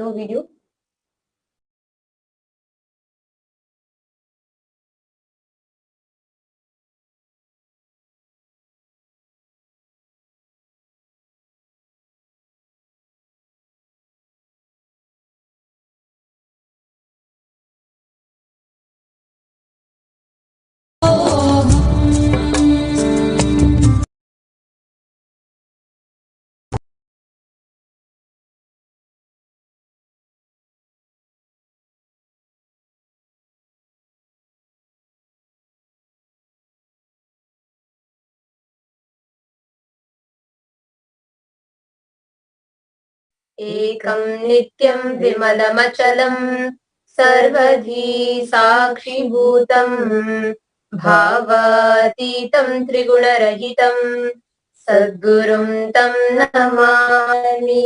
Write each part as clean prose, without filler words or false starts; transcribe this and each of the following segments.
No video? एकं नित्यं विमलमचलं सर्वधी साक्षिभूतं भावातीतं त्रिगुणरहितं सद्गुरुं तं Namami.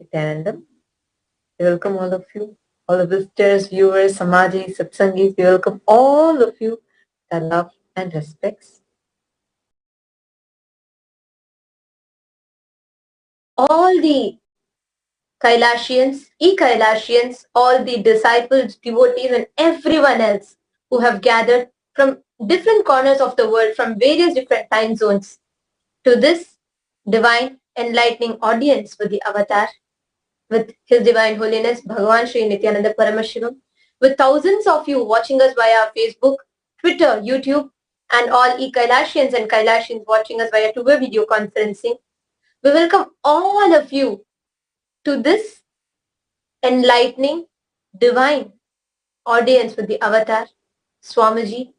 Nithyanandam, welcome all of you, all the visitors, viewers, Samajis, Satsangis. We welcome all of you with love and respects. All the Kailashians, e-Kailashians, all the disciples, devotees, and everyone else who have gathered from different corners of the world, from various different time zones, to this divine enlightening audience with the avatar, with His Divine Holiness Bhagavan Sri Nithyananda Paramashivam, with thousands of you watching us via Facebook, Twitter, YouTube, and all e-Kailashians and Kailashians watching us via two-way video conferencing. We welcome all of you to this enlightening, divine audience with the avatar, Swamiji,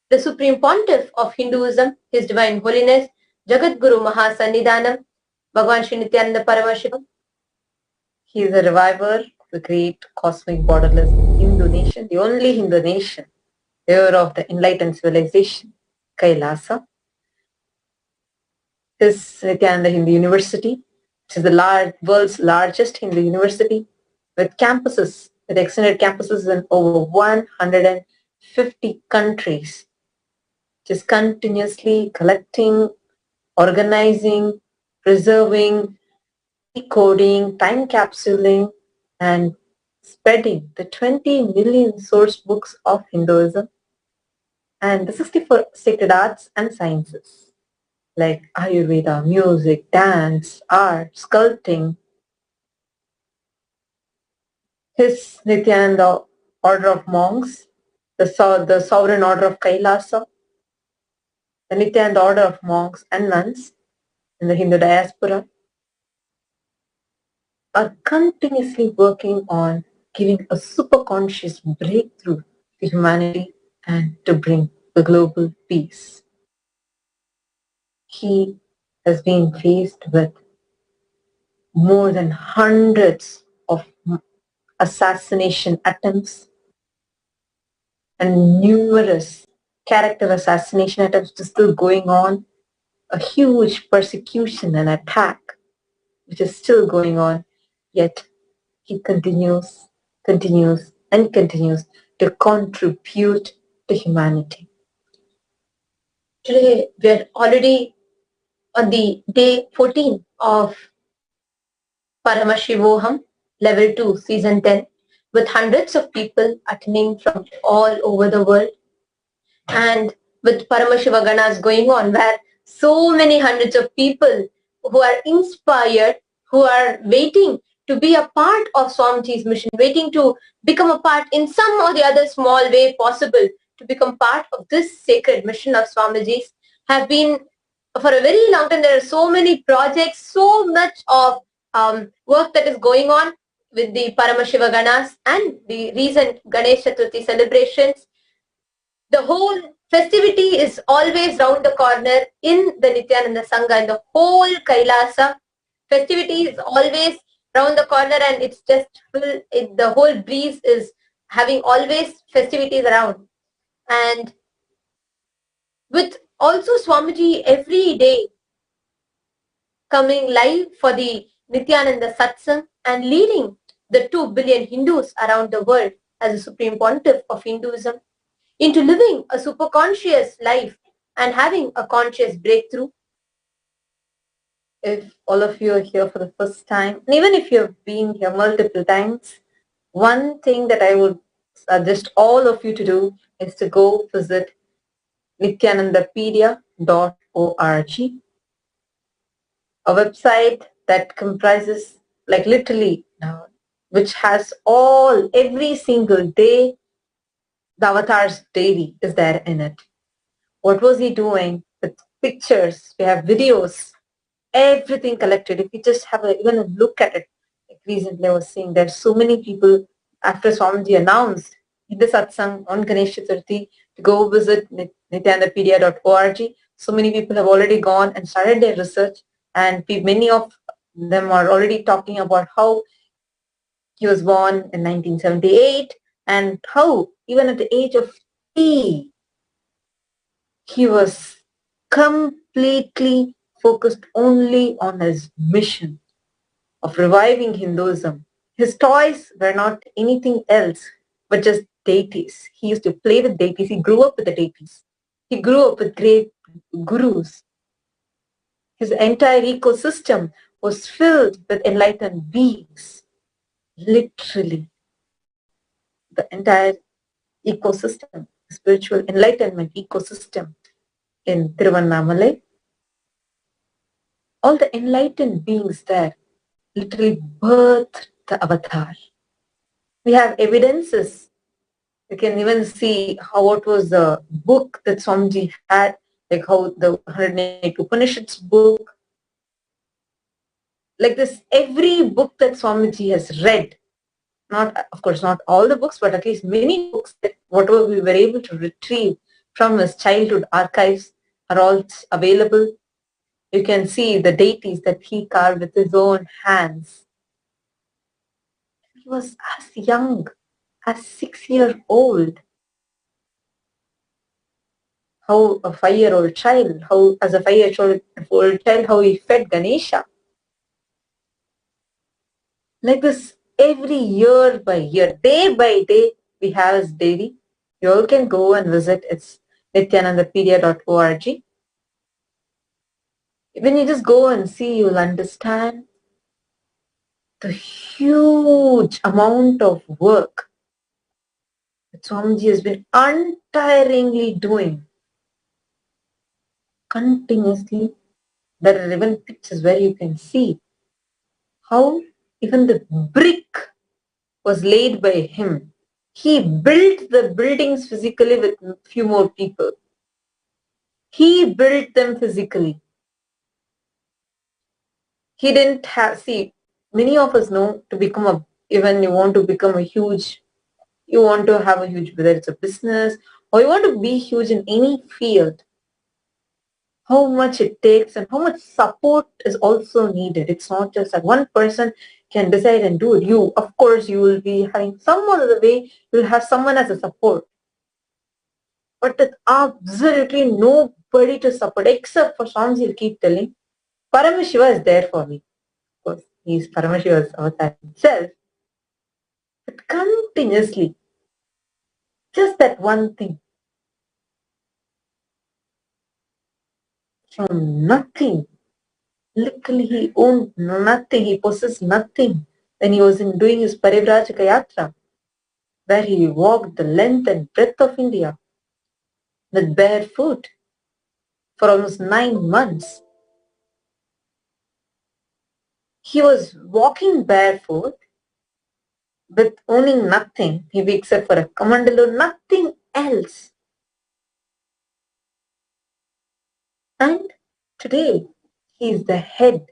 the Supreme Pontiff of Hinduism, His Divine Holiness, Jagat Guru Mahasannidhanam, Bhagavan Sri Nithyananda Paramashivam. He is a reviver of the great cosmic borderless Hindu nation, the only Hindu nation, heir of the enlightened civilization, Kailasa. His Nithyananda Hindu University, which is the world's largest Hindu university, with campuses, with extended campuses in over 150 countries, just continuously collecting, organizing, preserving, decoding, time capsuling, and spreading the 20 million source books of Hinduism and the 64 sacred arts and sciences like Ayurveda, music, dance, art, sculpting. His Nithyananda order of monks, the sovereign order of Kailasa, the Nithyananda order of monks and nuns in the Hindu diaspora are continuously working on giving a super conscious breakthrough to humanity and to bring the global peace. He has been faced with more than hundreds of assassination attempts and numerous character assassination attempts still going on, a huge persecution and attack which is still going on, yet he continues to contribute to humanity. Today we are already on the day 14 of Paramashivoham, level 2, season 10, with hundreds of people attending from all over the world, and with Paramashiva Ganas going on, where so many hundreds of people who are inspired, who are waiting to be a part of Swamiji's mission, waiting to become a part in some or the other small way possible to become part of this sacred mission of Swamiji's, have been for a very long time. There are so many projects, so much of work that is going on with the Paramashiva Ganas and the recent Ganesh Chaturthi celebrations. The whole festivity is always round the corner in the Nithyananda Sangha, and the whole Kailasa festivity is always round the corner, and it's just full. The whole breeze is having always festivities around. And with also Swamiji every day coming live for the Nithyananda Satsang and leading the 2 billion Hindus around the world as a supreme pontiff of Hinduism into living a superconscious life and having a conscious breakthrough. If all of you are here for the first time, and even if you have been here multiple times, one thing that I would suggest all of you to do is to go visit nithyanandapedia.org, a website that comprises like literally which has every single day the avatar's diary is there in it. What was he doing with pictures? We have videos, everything collected. If you just have even a look at it, like recently I was seeing there's so many people after Swamiji announced in the satsang on Ganesh Chaturthi to go visit nithyanandapedia.org. So many people have already gone and started their research, and many of them are already talking about how he was born in 1978 and how even at the age of 3 he was completely focused only on his mission of reviving Hinduism. His toys were not anything else but just deities. He used to play with deities. He grew up with the deities. He grew up with great gurus. His entire ecosystem was filled with enlightened beings. Literally, the entire ecosystem, spiritual enlightenment ecosystem in Tiruvannamalai, all the enlightened beings there literally birthed the avatar. We have evidences. You can even see how it was the book that Swamiji had, like how the 108 Upanishads book. Like this, every book that Swamiji has read, of course, not all the books, but at least many books that whatever we were able to retrieve from his childhood archives are all available. You can see the deities that he carved with his own hands. He was as young as 6-year-old. How a 5-year-old child, how he fed Ganesha. Like this, every year by year, day by day, we have his diary. You all can go and visit. It's nithyanandapedia.org. When you just go and see, you'll understand the huge amount of work that Swamiji has been untiringly doing continuously. There are even pictures where you can see how even the brick was laid by him. He built the buildings physically with few more people. He built them physically. He didn't many of us know even you want to become you want to have a huge, whether it's a business or you want to be huge in any field, how much it takes and how much support is also needed. It's not just that one person can decide and do it. Of course, you will be having someone on the way, you'll have someone as a support. But with absolutely nobody to support except for Swamiji will keep telling, Paramashiva is there for me. Of course, he's Paramashiva's avatar himself. But continuously, just that one thing, from nothing, literally he owned nothing, he possessed nothing. When he was doing his Parivrajaka Yatra, where he walked the length and breadth of India with bare foot for almost 9 months. He was walking barefoot with owning nothing, maybe except for a kamandalu, nothing else. And today, he is the head,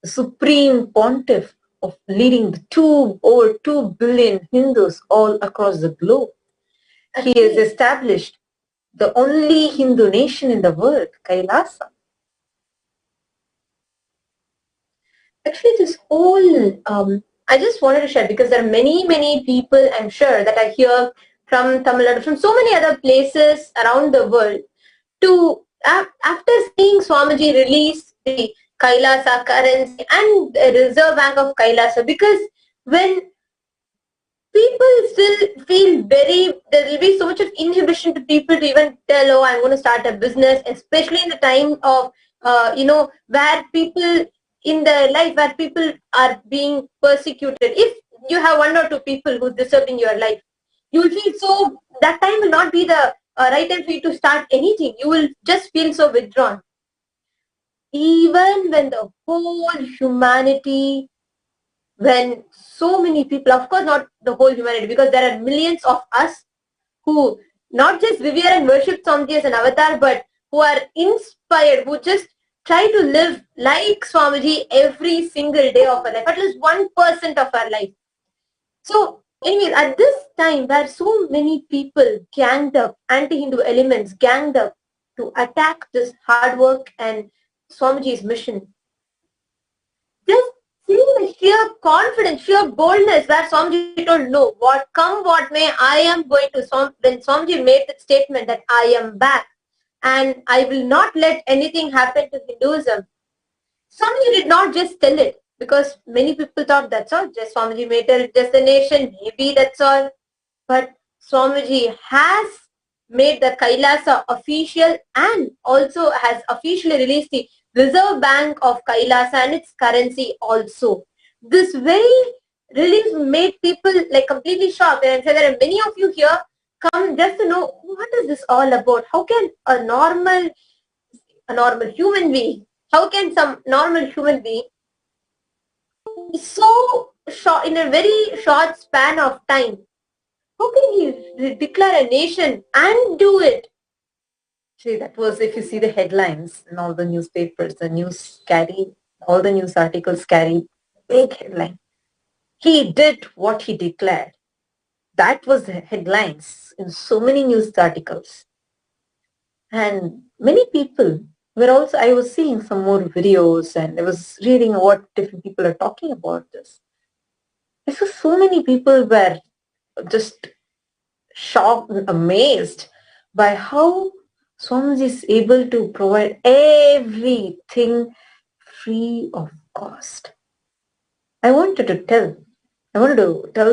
the supreme pontiff of leading the over 2 billion Hindus all across the globe. He has established the only Hindu nation in the world, Kailasa. Actually, this whole, I just wanted to share because there are many people, I'm sure, that I hear from Tamil Nadu, from so many other places around the world, after seeing Swamiji release the Kailasa currency and the Reserve Bank of Kailasa, because when people still feel there will be so much of inhibition to people to even tell, oh, I'm going to start a business, especially in the time of, where people in their life, where people are being persecuted. If you have one or two people who's disturbing your life, you will feel so, that time will not be the right time for you to start anything. You will just feel so withdrawn. Even when the whole humanity, when so many people, of course not the whole humanity, because there are millions of us who not just revere and worship Swamiji as an avatar, but who are inspired, who just try to live like Swamiji every single day of our life, at least 1% of our life. So anyways, at this time where so many people ganged up, anti-Hindu elements ganged up to attack this hard work and Swamiji's mission, just seeing the sheer confidence, sheer boldness where Swamiji told, no, what come what may, I am going to, when Swamiji made that statement that I am back and I will not let anything happen to Hinduism, Swamiji did not just tell it, because many people thought that's all, just Swamiji may tell just the nation, maybe that's all. But Swamiji has made the Kailasa official and also has officially released the Reserve Bank of Kailasa and its currency also. This very release made people like completely shocked, and said there are many of you here come just to know what is this all about. How can a normal human being, how can some normal human being so short, in a very short span of time, how can he declare a nation and do it? Actually, that was, if you see the headlines in all the newspapers, all the news articles carry big headline. He did what he declared. That was the headlines in so many news articles. And many people were also, I was seeing some more videos and I was reading what different people are talking about this. I saw so many people were just shocked and amazed by how Swamiji is able to provide everything free of cost. I wanted to tell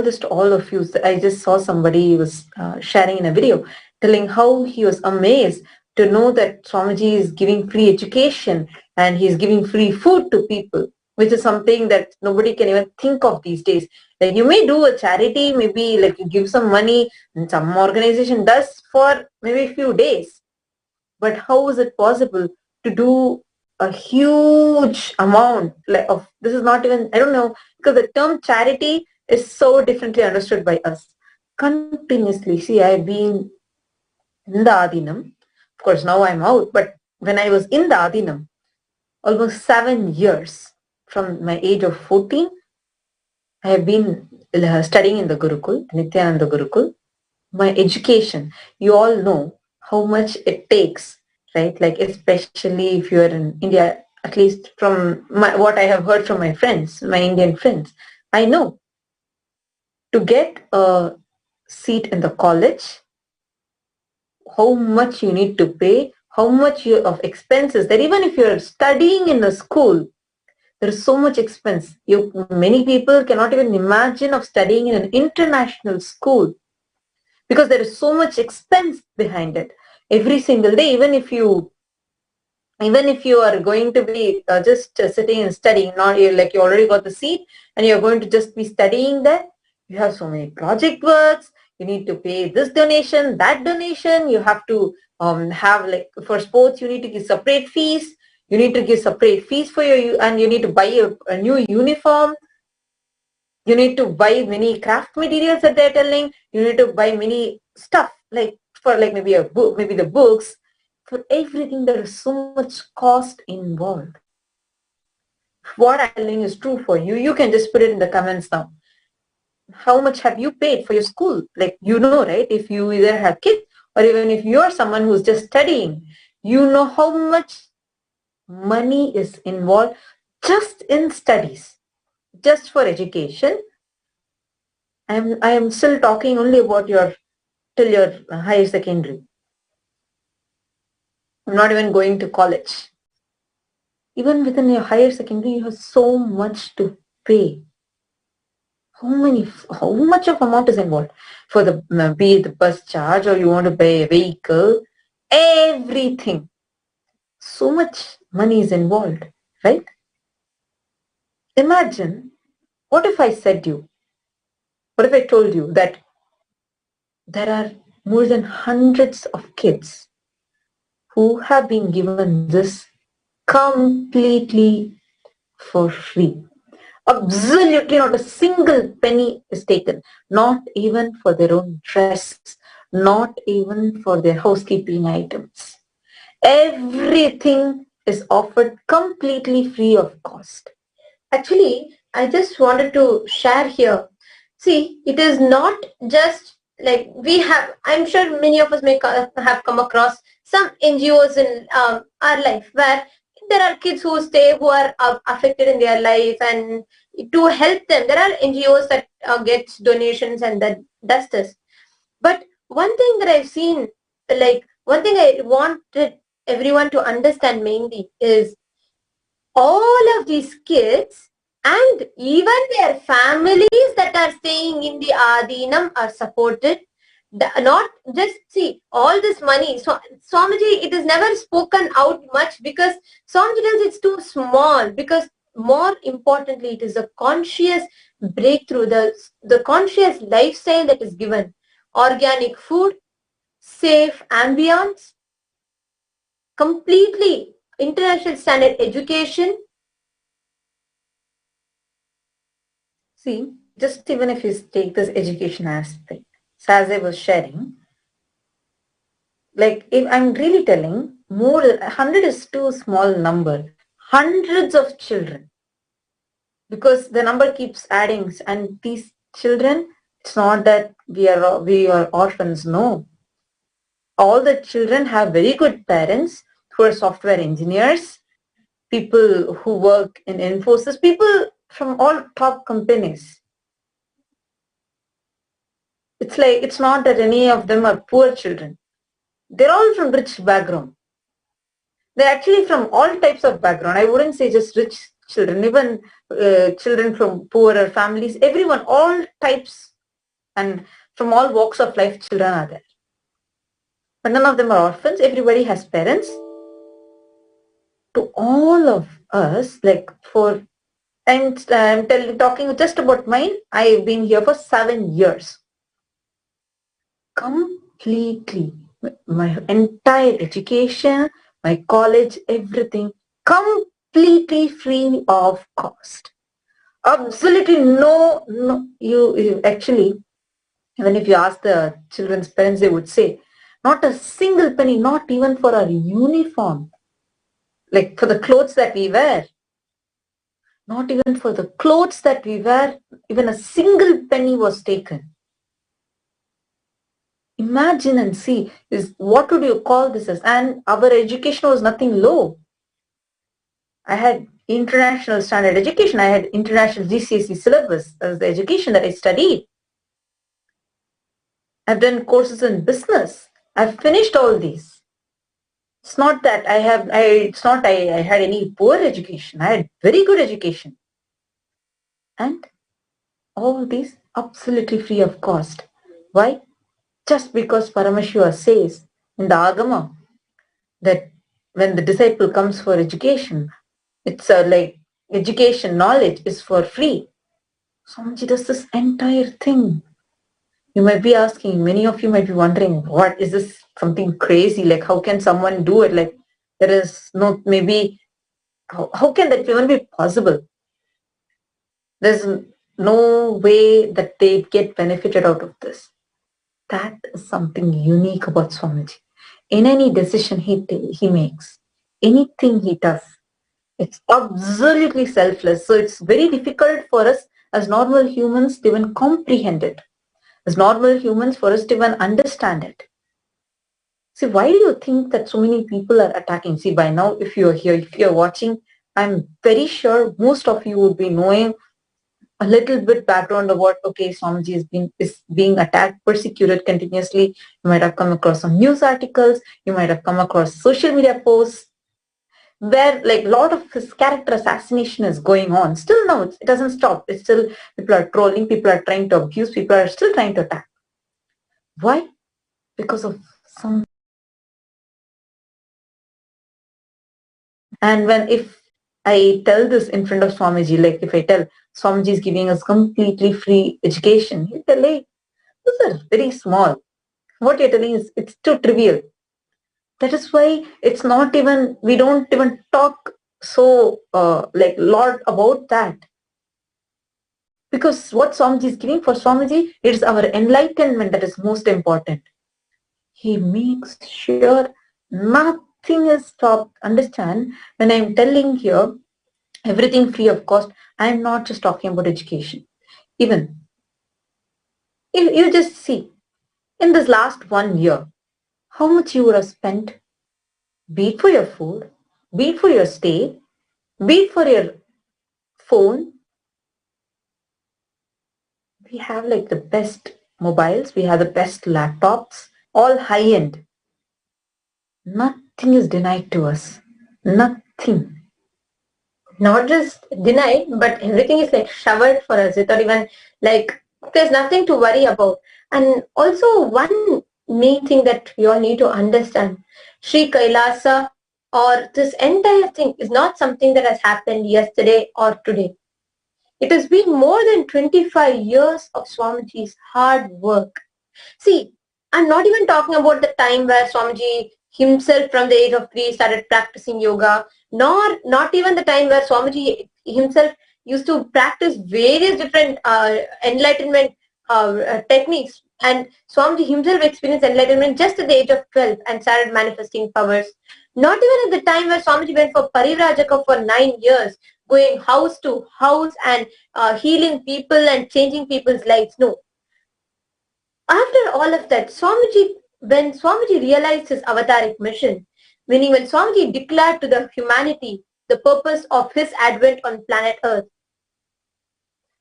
this to all of you. I just saw somebody was sharing in a video telling how he was amazed to know that Swamiji is giving free education and he's giving free food to people, which is something that nobody can even think of these days. Like you may do a charity, maybe like you give some money and some organization does for maybe a few days. But how is it possible to do a huge amount of, this is not even, I don't know, because the term charity is so differently understood by us. Continuously, see, I've been in the Adinam. Of course, now I'm out, but when I was in the Adinam, almost 7 years, from my age of 14, I have been studying in the Gurukul, Nithyananda Gurukul. My education, you all know how much it takes, right? Like especially if you are in India, at least from what I have heard from my friends, my Indian friends, I know to get a seat in the college, how much you need to pay, how much of expenses, that even if you're studying in a school, there is so much expense. Many people cannot even imagine of studying in an international school because there is so much expense behind it. Every single day, even if you are going to be just sitting and studying, not like you already got the seat and you're going to just be studying there, you have so many project works, you need to pay this donation, that donation, you have to have, like for sports, you need to give separate fees, you need to give separate fees for and you need to buy a new uniform, you need to buy many craft materials that they're telling, you need to buy many stuff, like for like maybe a book, maybe the books, for everything there is so much cost involved. What I'm telling is true for you. You can just put it in the comments now. How much have you paid for your school? Like, you know, right? If you either have kids or even if you're someone who's just studying, you know how much money is involved just in studies, just for education. I am still talking only about till your higher secondary. I'm not even going to college. Even within your higher secondary, you have so much to pay. How much of amount is involved for the be it the bus charge or you want to buy a vehicle, everything. So much money is involved, right? Imagine, what if I told you that there are more than hundreds of kids who have been given this completely for free. Absolutely not a single penny is taken, not even for their own dress, not even for their housekeeping items. Everything is offered completely free of cost. Actually, I just wanted to share here. See, it is not just like we have, I'm sure many of us may have come across some NGOs in our life where there are kids who stay, who are affected in their life, and to help them, there are NGOs that gets donations and that does this. But one thing that I've seen, like one thing I wanted everyone to understand mainly is all of these kids and even their families that are staying in the Adinam are supported. Not just see all this money. So Swamiji, it is never spoken out much because Swamiji tells it's too small, because more importantly, it is a conscious breakthrough, the conscious lifestyle that is given. Organic food, safe ambience, completely international standard education. See, just even if you take this education aspect, so as I was sharing, like if I'm really telling, more 100 is too small number. Hundreds of children, because the number keeps adding, and these children, it's not that we are orphans. No, all the children have very good parents who are software engineers, people who work in Infosys, people from all top companies. It's like, it's not that any of them are poor children. They're all from rich background. They're actually from all types of background. I wouldn't say just rich children, even children from poorer families, everyone, all types and from all walks of life, children are there. But none of them are orphans. Everybody has parents. To all of us, like for, I'm talking just about mine. I've been here for 7 years. Completely. My entire education, my college, everything, completely free of cost. Absolutely no, you actually, even if you ask the children's parents, they would say, not a single penny, not even for our uniform, like for the clothes that we wear. Not even for the clothes that we wear, even a single penny was taken. Imagine and see, is what would you call this as? And our education was nothing low. I had international standard education. I had international GCSE syllabus as the education that I studied. I've done courses in business. I've finished all these. It's not that I had any poor education. I had very good education. And all these absolutely free of cost. Why? Just because Paramashiva says in the Agama that when the disciple comes for education, it's like education, knowledge is for free. Swamiji does this entire thing. You might be asking, many of you might be wondering, what is this, something crazy? Like, how can someone do it? Like, there is no, maybe, how can that even be possible? There's no way that they get benefited out of this. That is something unique about Swamiji. In any decision he makes, anything he does, it's absolutely selfless. So it's very difficult for us as normal humans to even comprehend it. As normal humans, for us to even understand it. See, why do you think that so many people are attacking? See, by now, if you're here, if you're watching, I'm very sure most of you would be knowing a little bit background about, okay, Swamiji is being attacked, persecuted continuously. You might have come across some news articles. You might have come across social media posts. where like a lot of his character assassination is going on. Still now, it doesn't stop. It's still, people are trolling, people are trying to abuse, people are still trying to attack. Why? Because of some. And if I tell this in front of Swamiji, like if I tell Swamiji is giving us completely free education, he'll tell, hey, those are very small. What you're telling is, it's too trivial. That is why it's not even, we don't even talk so like lot about that. Because what Swamiji is giving, for Swamiji, it is our enlightenment that is most important. He makes sure nothing is stopped. Understand, when I'm telling here, everything free of cost, I'm not just talking about education. Even if you just see, in this last 1 year, how much you would have spent, be it for your food, be it for your stay, be it for your phone. We have like the best mobiles, we have the best laptops, all high end. Nothing is denied to us. Nothing. Not just denied, but everything is like showered for us without even like, there's nothing to worry about. And also one main thing that we all need to understand, Sri Kailasa or this entire thing is not something that has happened yesterday or today. It has been more than 25 years of Swamiji's hard work. See, I'm not even talking about the time where Swamiji himself from the age of 3 started practicing yoga, nor not even the time where Swamiji himself used to practice various different enlightenment techniques. And Swamiji himself experienced enlightenment just at the age of 12 and started manifesting powers. Not even at the time where Swamiji went for Parivrajaka for 9 years, going house to house and healing people and changing people's lives. No, after all of that, when Swamiji realized his avataric mission, meaning when Swamiji declared to the humanity the purpose of his advent on planet Earth,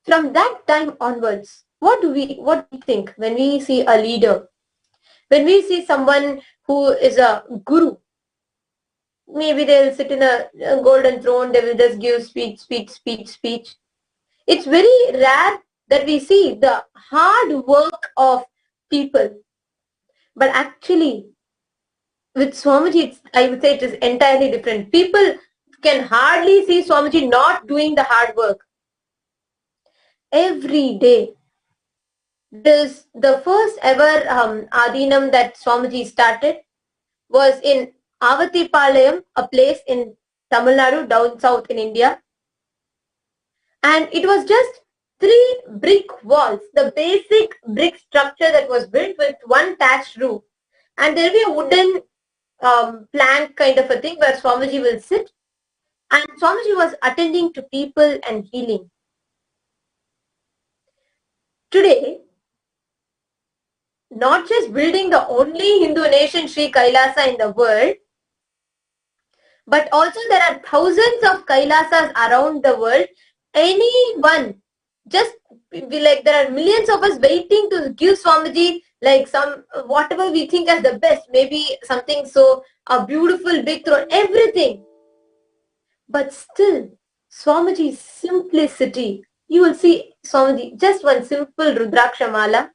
from that time onwards, what do we think when we see a leader, when we see someone who is a guru? Maybe they'll sit in a golden throne, they will just give speech. It's very rare that we see the hard work of people. But actually, with Swamiji, I would say it is entirely different. People can hardly see Swamiji not doing the hard work. Every day. This the first ever Adinam that Swamiji started was in Avatipalayam, a place in Tamil Nadu, down south in India. And it was just 3 brick walls, the basic brick structure that was built with one thatched roof. And there will be a wooden plank kind of a thing where Swamiji will sit, and Swamiji was attending to people and healing. Today, not just building the only Hindu nation Sri Kailasa in the world, but also there are thousands of Kailasas around the world. Anyone, just like there are millions of us waiting to give Swamiji like some whatever we think as the best, maybe something so a beautiful big throne, everything. But still, Swamiji's simplicity, you will see Swamiji, just one simple Rudraksha mala,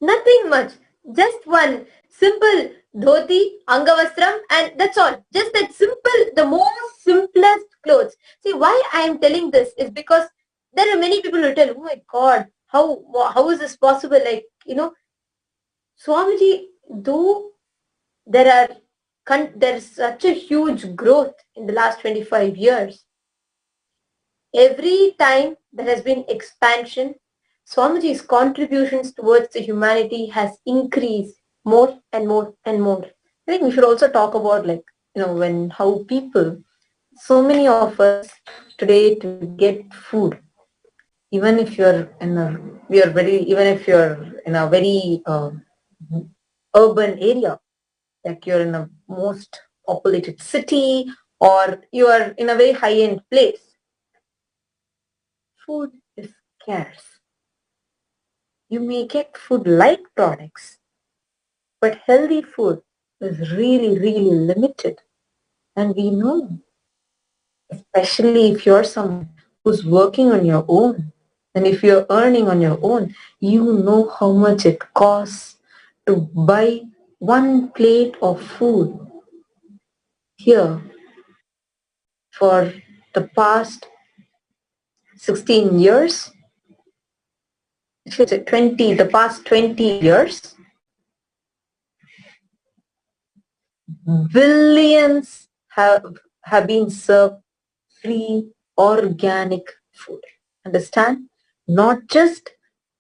nothing much, just one simple dhoti, angavastram, and that's all. Just that simple, the most simplest clothes. See, why I am telling this is because there are many people who tell, oh my God, how is this possible? Like, Swamiji, though there's such a huge growth in the last 25 years. Every time there has been expansion, Swamiji's contributions towards the humanity has increased more and more and more. I think we should also talk about how people, so many of us today to get food, even if you're even if you're in a very urban area, like you're in a most populated city or you are in a very high-end place, food is scarce. You may get food-like products, but healthy food is really, really limited. And we know, especially if you're someone who's working on your own, and if you're earning on your own, you know how much it costs to buy one plate of food. Here, for the past 16 years, the past 20 years, billions have been served free organic food. Understand? Not just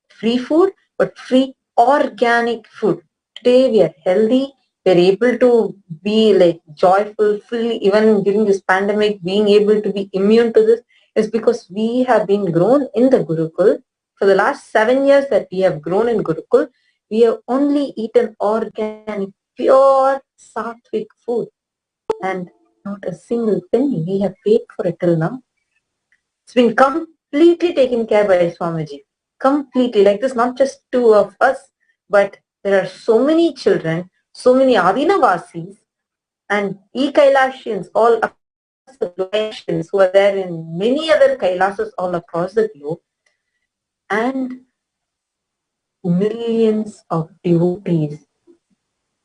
free food, but free organic food. Today we are healthy. We are able to be like joyful, fully, even during this pandemic, being able to be immune to this is because we have been grown in the Gurukul. For the last 7 years that we have grown in Gurukul, we have only eaten organic, pure, sattvic food. And not a single penny we have paid for it till now. It's been completely taken care by Swamiji. Completely. Like this, not just two of us, but there are so many children, so many Adinavasis and E-Kailashians all across the Kailashians who are there in many other Kailasas all across the globe, and millions of devotees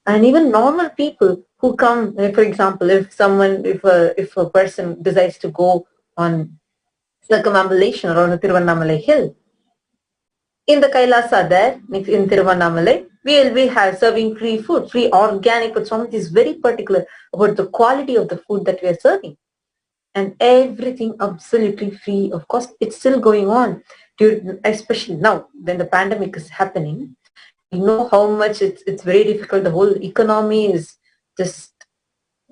and even normal people who come. For example, if a person decides to go on circumambulation or on the Tiruvannamalai hill, in the Kailasa there, in Tiruvannamalai, we will be serving free food, free organic food. Swamiji is very particular about the quality of the food that we are serving. And everything absolutely free. Of course, it's still going on, especially now when the pandemic is happening. We know how much it's very difficult. The whole economy is just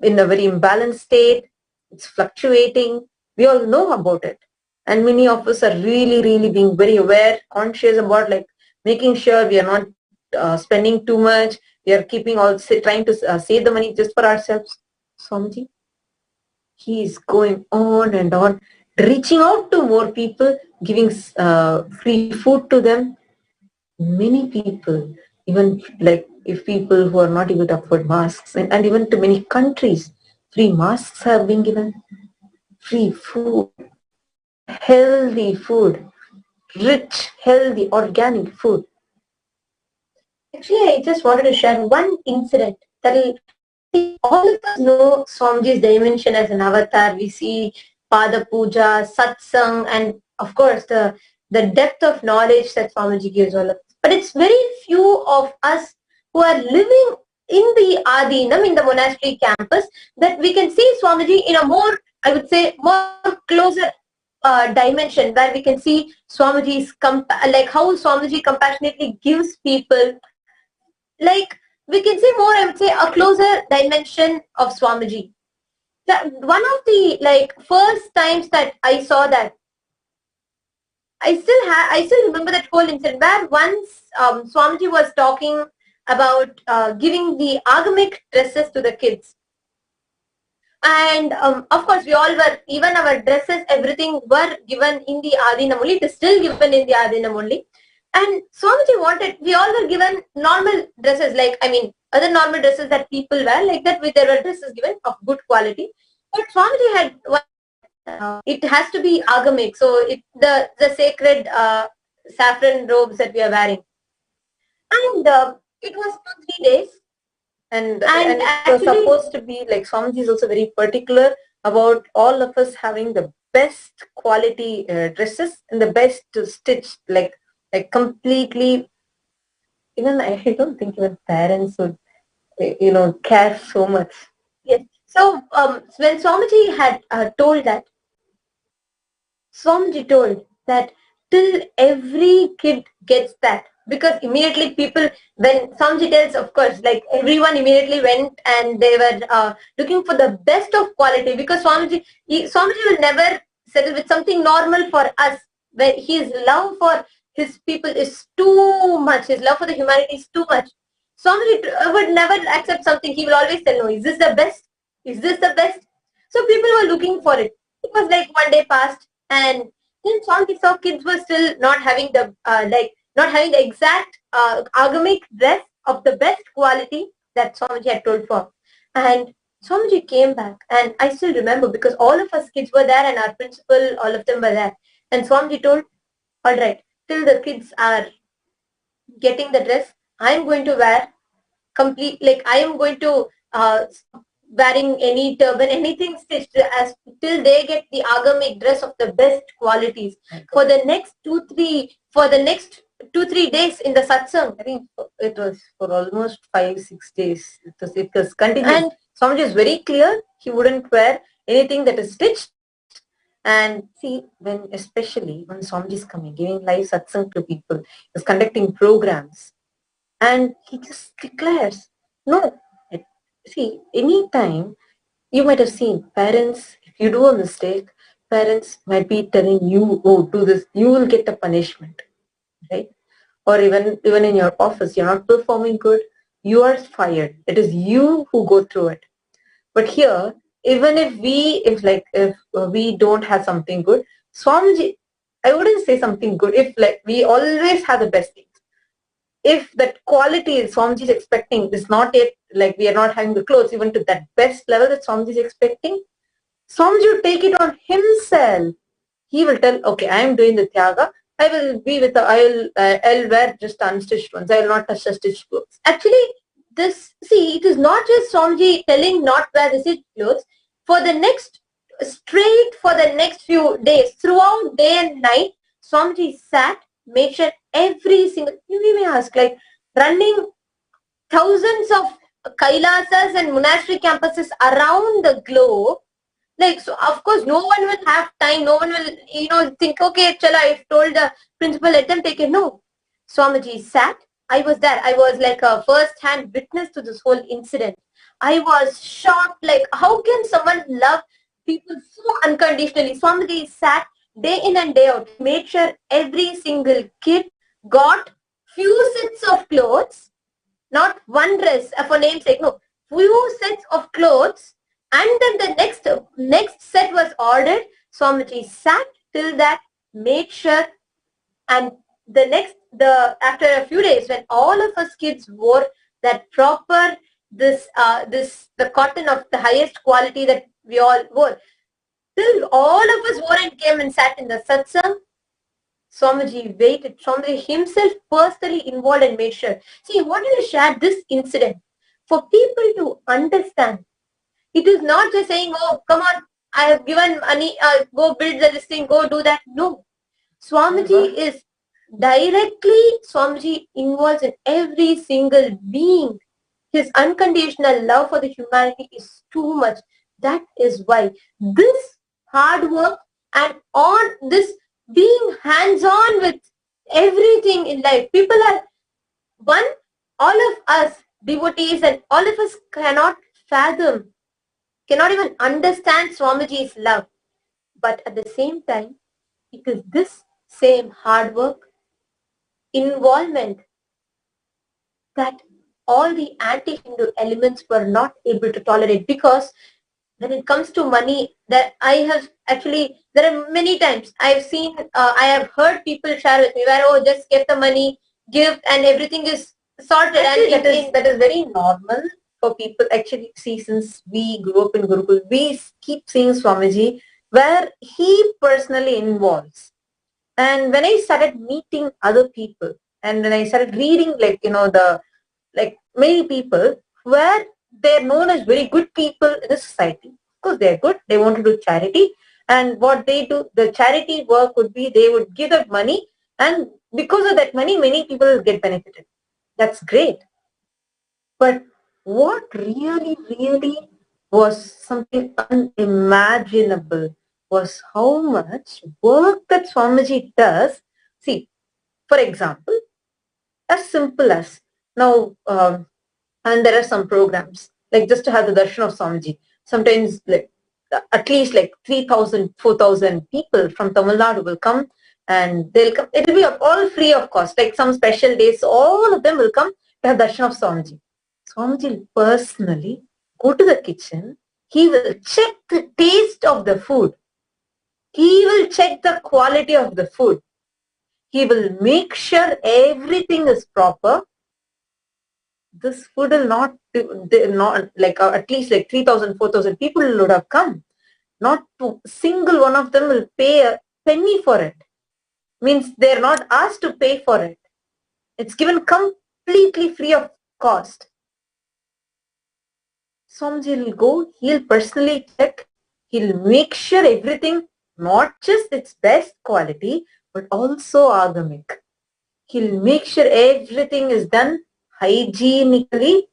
in a very imbalanced state. It's fluctuating. We all know about it. And many of us are really, really being very aware, conscious about like making sure we are not spending too much. We are keeping trying to save the money just for ourselves. Swamiji, he is going on, reaching out to more people, giving free food to them. Many people, even like if people who are not able to afford masks, and even to many countries, free masks have been given, free food, healthy food, rich, healthy, organic food. Actually, I just wanted to share one incident that will see all of us know Swamiji's dimension as an avatar. We see Pada Puja, Satsang, and of course the depth of knowledge that Swamiji gives all of us. But it's very few of us who are living in the Adinam, in the monastery campus, that we can see Swamiji in a more, I would say, more closer dimension, where we can see Swamiji's like how Swamiji compassionately gives people, like we can see more, I would say, a closer dimension of Swamiji. That one of the like first times that I saw that, I still remember that whole incident where once Swamiji was talking about giving the agamic dresses to the kids. And of course, we all were, even our dresses, everything were given in the Adinam only. It is still given in the Adinam only. And Swamiji wanted, we all were given normal dresses, like, I mean, other normal dresses that people wear, like that, there were dresses given of good quality. But Swamiji had one, it has to be agamic, so the sacred saffron robes that we are wearing. And it was for 3 days. And it was supposed to be like, Swamiji is also very particular about all of us having the best quality dresses and the best stitch, like completely. Even I don't think even parents would, care so much. Yes. So when Swamiji had told that, Swamiji told that till every kid gets that, because immediately people, when Swamiji tells, of course, like everyone immediately went and they were looking for the best of quality, because Swamiji will never settle with something normal for us, where his love for his people is too much, his love for the humanity is too much. Swamiji would never accept something. He will always tell, no, is this the best? Is this the best? So people were looking for it. It was like one day passed, and then Swamiji saw kids were still not having the not having the exact agamic dress of the best quality that Swamiji had told for. And Swamiji came back, and I still remember because all of us kids were there and our principal, all of them were there. And Swamiji told, all right, till the kids are getting the dress, I am going to wear complete, like I am going to wearing any turban, anything stitched as till they get the agamic dress of the best qualities. For the next 2-3 days in the satsang. I think it was for almost 5-6 days. It was continuous. And Swamiji is very clear. He wouldn't wear anything that is stitched. And see, especially when Swamiji is coming, giving live satsang to people, is conducting programs, and he just declares, no. See, anytime you might have seen parents, if you do a mistake, parents might be telling you, oh, do this, you will get a punishment, right? Or even in your office, you're not performing good, you are fired. It is you who go through it. But here, even if we don't have something good, Swamiji, I wouldn't say something good, if like we always have the best things. If that quality Swamiji is expecting is not yet, like we are not having the clothes even to that best level that Swamiji is expecting, Swamiji will take it on himself. He will tell, okay, I am doing the Tyaga. I will be with I'll wear just unstitched ones. I will not touch the stitched clothes. Actually, it is not just Swamiji telling not wear the stitched clothes. For the next few days, throughout day and night, Swamiji sat, made sure every single, you may ask, like running thousands of Kailasas and monastery campuses around the globe. Like, so of course, no one will have time. No one will, think, okay, chala, I've told the principal, let them take it. No. Swamiji sat. I was there. I was like a first-hand witness to this whole incident. I was shocked. Like, how can someone love people so unconditionally? Swamiji sat day in and day out, made sure every single kid got few sets of clothes, not one dress for namesake. No, few sets of clothes. And then the next set was ordered. Swamiji sat till that, made sure, and after a few days, when all of us kids wore that proper the cotton of the highest quality that we all wore, till all of us wore and came and sat in the satsang, Swamiji waited. Swamiji himself personally involved and made sure. See, I wanted to share this incident for people to understand. It is not just saying, oh, come on, I have given money, go build this thing, go do that. No. Swamiji involves in every single being. His unconditional love for the humanity is too much. That is why this hard work and on this being hands-on with everything in life, all of us devotees and all of us cannot even understand Swamiji's love. But at the same time, it is this same hard work, involvement, that all the anti-Hindu elements were not able to tolerate. Because when it comes to money, there are many times I have heard people share with me where, oh, just get the money, give, and everything is sorted. Actually, that is very normal for people. Actually, see, since we grew up in Gurukul, we keep seeing Swamiji where he personally involves. And when I started meeting other people, and when I started reading, many people where they're known as very good people in the society, because they're good, they want to do charity, and what they do, the charity work would be, they would give that money, and because of that money, many people will get benefited. That's great. But what really was something unimaginable was how much work that Swamiji does. See, for example, as simple as now, and there are some programs, like just to have the darshan of Swamiji. Sometimes at least 3,000, 4,000 people from Tamil Nadu will come, and they'll come. It will be all free of cost, like some special days, all of them will come to have darshan of Swamiji. Swamiji will personally go to the kitchen. He will check the taste of the food. He will check the quality of the food. He will make sure everything is proper. This food will not not like at least like 3,000, 4,000 people would have come. Not to single one of them will pay a penny for it. Means they're not asked to pay for it. It's given completely free of cost. Swamiji will go, he'll personally check, he'll make sure everything, not just its best quality, but also agamic. He'll make sure everything is done hygienically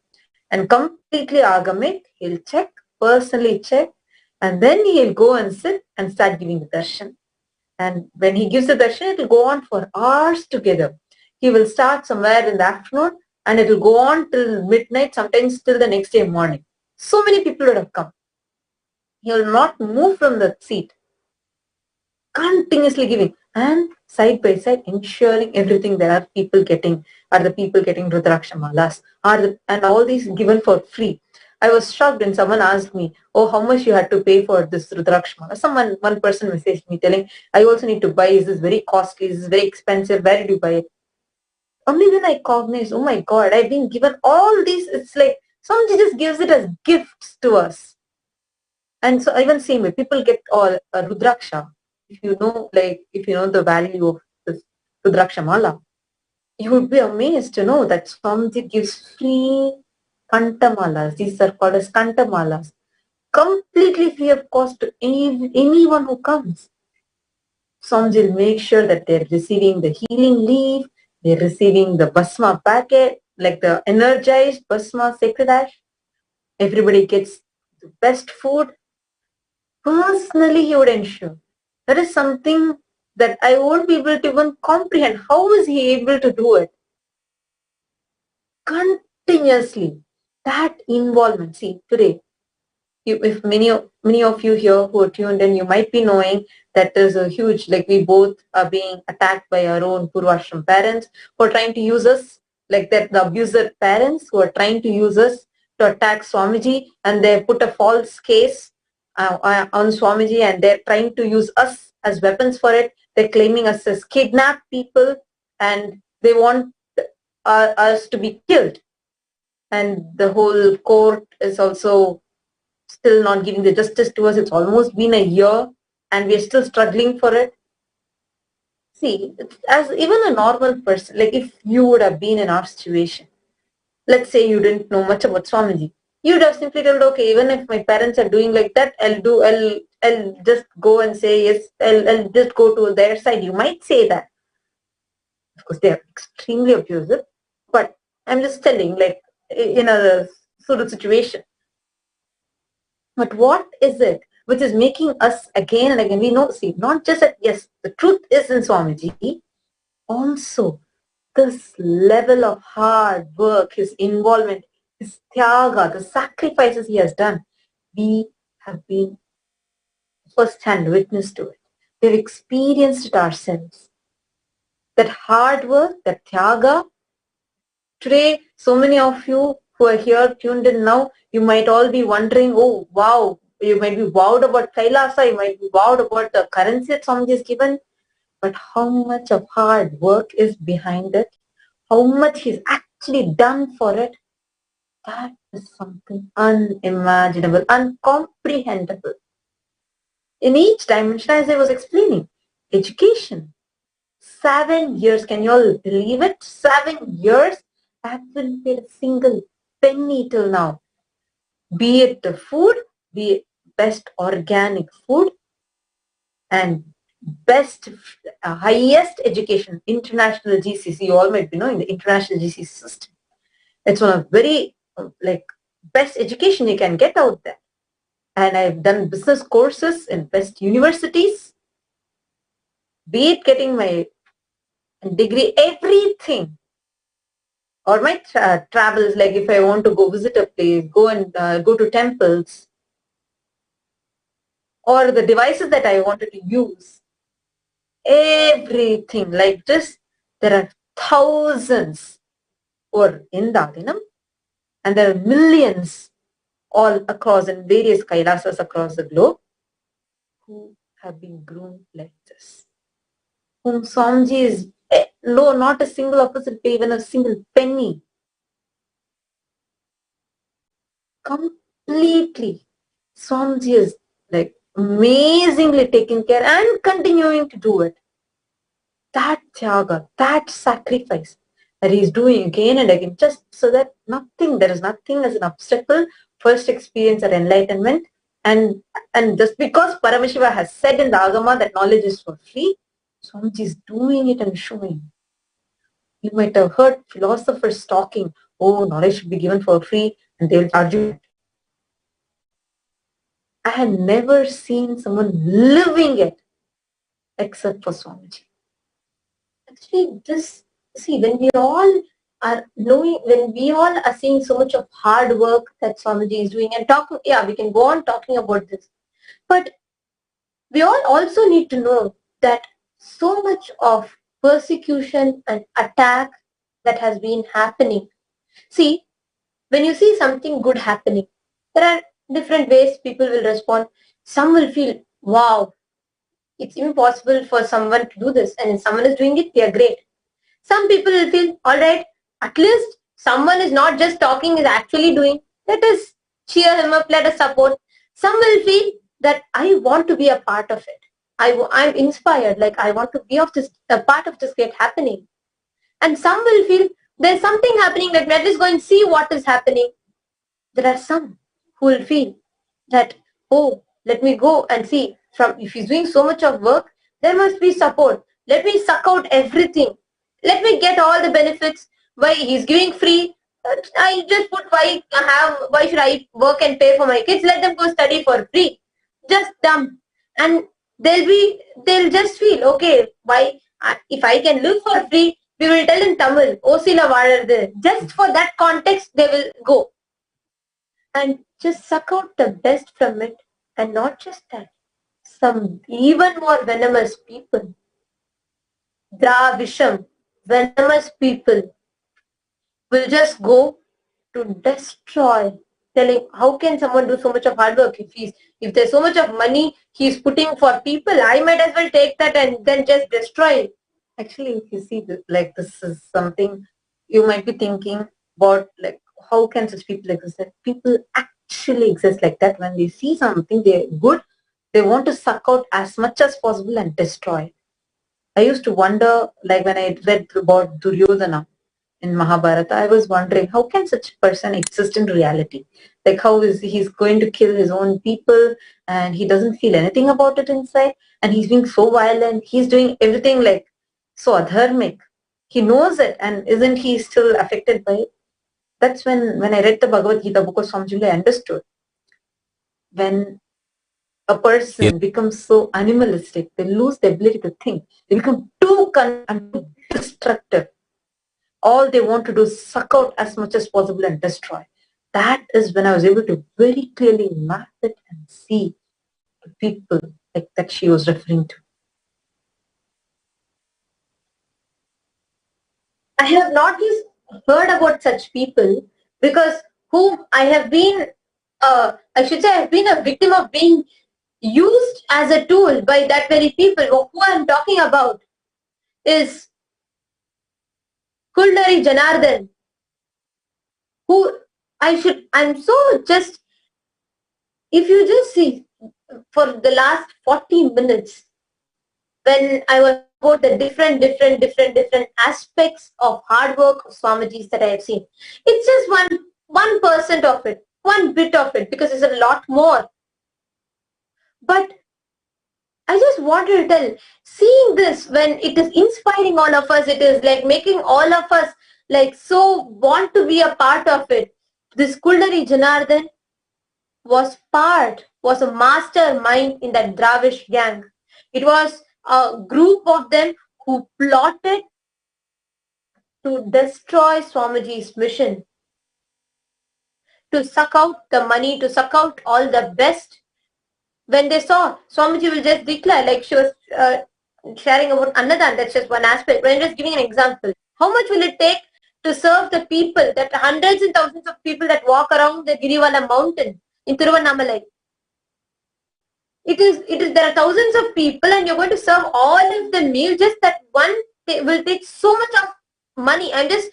and completely agamic. He'll check, personally check, and then he'll go and sit and start giving the darshan. And when he gives the darshan, it will go on for hours together. He will start somewhere in the afternoon and it will go on till midnight, sometimes till the next day morning. So many people would have come. He will not move from the seat, continuously giving, and side by side ensuring everything there are people getting, are the people getting Rudraksha malas, and all these given for free. I was shocked when someone asked me, oh, how much you had to pay for this Rudraksha mala. One person messaged me telling, I also need to buy, is this very costly, is this very expensive, where did you buy it? Only then I cognized, oh my God, I've been given all these, it's like, somebody just gives it as gifts to us. And so even same way, people get all Rudraksha. If you know the value of this Rudraksha mala, you would be amazed to know that Swamiji gives free kantamalas. These are called as kantamalas, completely free of cost to anyone who comes. Swamiji will make sure that they're receiving the healing leaf, they're receiving the basma packet, like the energized basma sacred ash. Everybody gets the best food. Personally, he would ensure. That is something that I won't be able to even comprehend. How is he able to do it? Continuously. That involvement. See, today, if many of you here who are tuned in, you might be knowing that there's a huge, like we both are being attacked by our own Purvashram parents who are trying to use us, like that the abuser parents who are trying to use us to attack Swamiji, and they put a false case on Swamiji, and they're trying to use us as weapons for it. They're claiming us as kidnapped people, and they want us to be killed. And the whole court is also still not giving the justice to us. It's almost been a year and we're still struggling for it. See, as even a normal person, like if you would have been in our situation, let's say you didn't know much about Swamiji, you would have simply told, okay, even if my parents are doing like that, I'll just go and say yes, I'll just go to their side. You might say that. Of course, they are extremely abusive, but I'm just telling, like in a sort of situation. But what is it which is making us again and again? We know, see, not just that, yes, the truth is in Swamiji, also this level of hard work, his involvement, his tyaga, the sacrifices he has done, we have been first-hand witness to it. We've experienced it ourselves. That hard work, that tyaga, today, so many of you who are here tuned in now, you might all be wondering, oh, wow, you might be wowed about Kailasa, you might be wowed about the currency that Swamiji has given, but how much of hard work is behind it, how much he's actually done for it, that is something unimaginable, uncomprehendable. In each dimension, as I was explaining, education, 7 years, can you all believe it? 7 years, I haven't paid a single penny till now. Be it the food, be it best organic food, and best, highest education, international GCC. You all might be knowing the international GCC system. It's one of very best education you can get out there. And I've done business courses in best universities. Be it getting my degree, everything. Or my travels, like if I want to go visit a place, go to temples, or the devices that I wanted to use, everything like this. There are thousands who are in Dadinam, and there are millions all across in various Kailasas across the globe who have been groomed like this. Whom Swamiji is, no, not a single of us will pay even a single penny. completely. Swamiji is like amazingly taking care and continuing to do it. That tyaga, that sacrifice that he's doing again and again, just so that there is nothing as an obstacle, first experience or enlightenment. And just because Paramashiva has said in the Agama that knowledge is for free, Swamiji is doing it and showing. You might have heard philosophers talking, oh, knowledge should be given for free, and they'll argue. I had never seen someone living it except for Swamiji. Actually, when we all are knowing, when we all are seeing so much of hard work that Swamiji is doing and talking, yeah, we can go on talking about this. But we all also need to know that so much of persecution and attack that has been happening. See, when you see something good happening, there are different ways people will respond. Some will feel, wow, it's impossible for someone to do this, and if someone is doing it, they are great. Some people will feel, all right, at least someone is not just talking, is actually doing. Let us cheer him up, let us support. Some will feel that I want to be a part of it. I'm inspired, like I want to be a part of this great happening. And some will feel there's something happening, that let us go and see what is happening. There are some who will feel that, oh, let me go and see. If he's doing so much of work, there must be support. Let me suck out everything. Let me get all the benefits. Why he's giving free? I just put why should I work and pay for my kids? Let them go study for free. Just dumb. And they'll just feel, okay, if I can live for free, we will tell in Tamil, Osila Valardu. Just for that context, they will go. And just suck out the best from it. And not just that, some even more venomous people. Dravisham, venomous people will just go to destroy, telling how can someone do so much of hard work? If there's so much of money he's putting for people, I might as well take that and then just destroy it. Actually, if you see this, like this is something you might be thinking about, like how can such people exist? That people actually exist like that. When they see something they're good, they want to suck out as much as possible and destroy. I used to wonder, like when I read about Duryodhana in Mahabharata, I was wondering how can such a person exist in reality? Like how is he's going to kill his own people and he doesn't feel anything about it inside, and he's being so violent, he's doing everything like so adharmic. He knows it, and isn't he still affected by it? That's when I read the Bhagavad Gita book of Swamiji, I understood. When a person becomes so animalistic, they lose the ability to think. They become too and too destructive. All they want to do is suck out as much as possible and destroy. That is when I was able to very clearly map it and see the people like that she was referring to. I have not just heard about such people, because whom I have been, I should say, I've been a victim of being used as a tool by that very people. Who I'm talking about is Kuldari Janardhan, who I'm so just, if you just see, for the last 40 minutes, when I was about the different aspects of hard work of Swamiji's that I have seen. It's just 1% of it, one bit of it, because it's a lot more. But I just want to tell, seeing this, when it is inspiring all of us, it is like making all of us like so want to be a part of it. This Kuldari Janardhan was a mastermind in that Dravish gang. It was a group of them who plotted to destroy Swamiji's mission, to suck out the money, to suck out all the best. When they saw Swamiji will just declare, like she was sharing about Annadan, that's just one aspect, but I'm just giving an example. How much will it take to serve the people, that hundreds and thousands of people that walk around the Girivala mountain in Tiruvannamalai? There are thousands of people and you're going to serve all of the meal, just that one will take so much of money. I'm just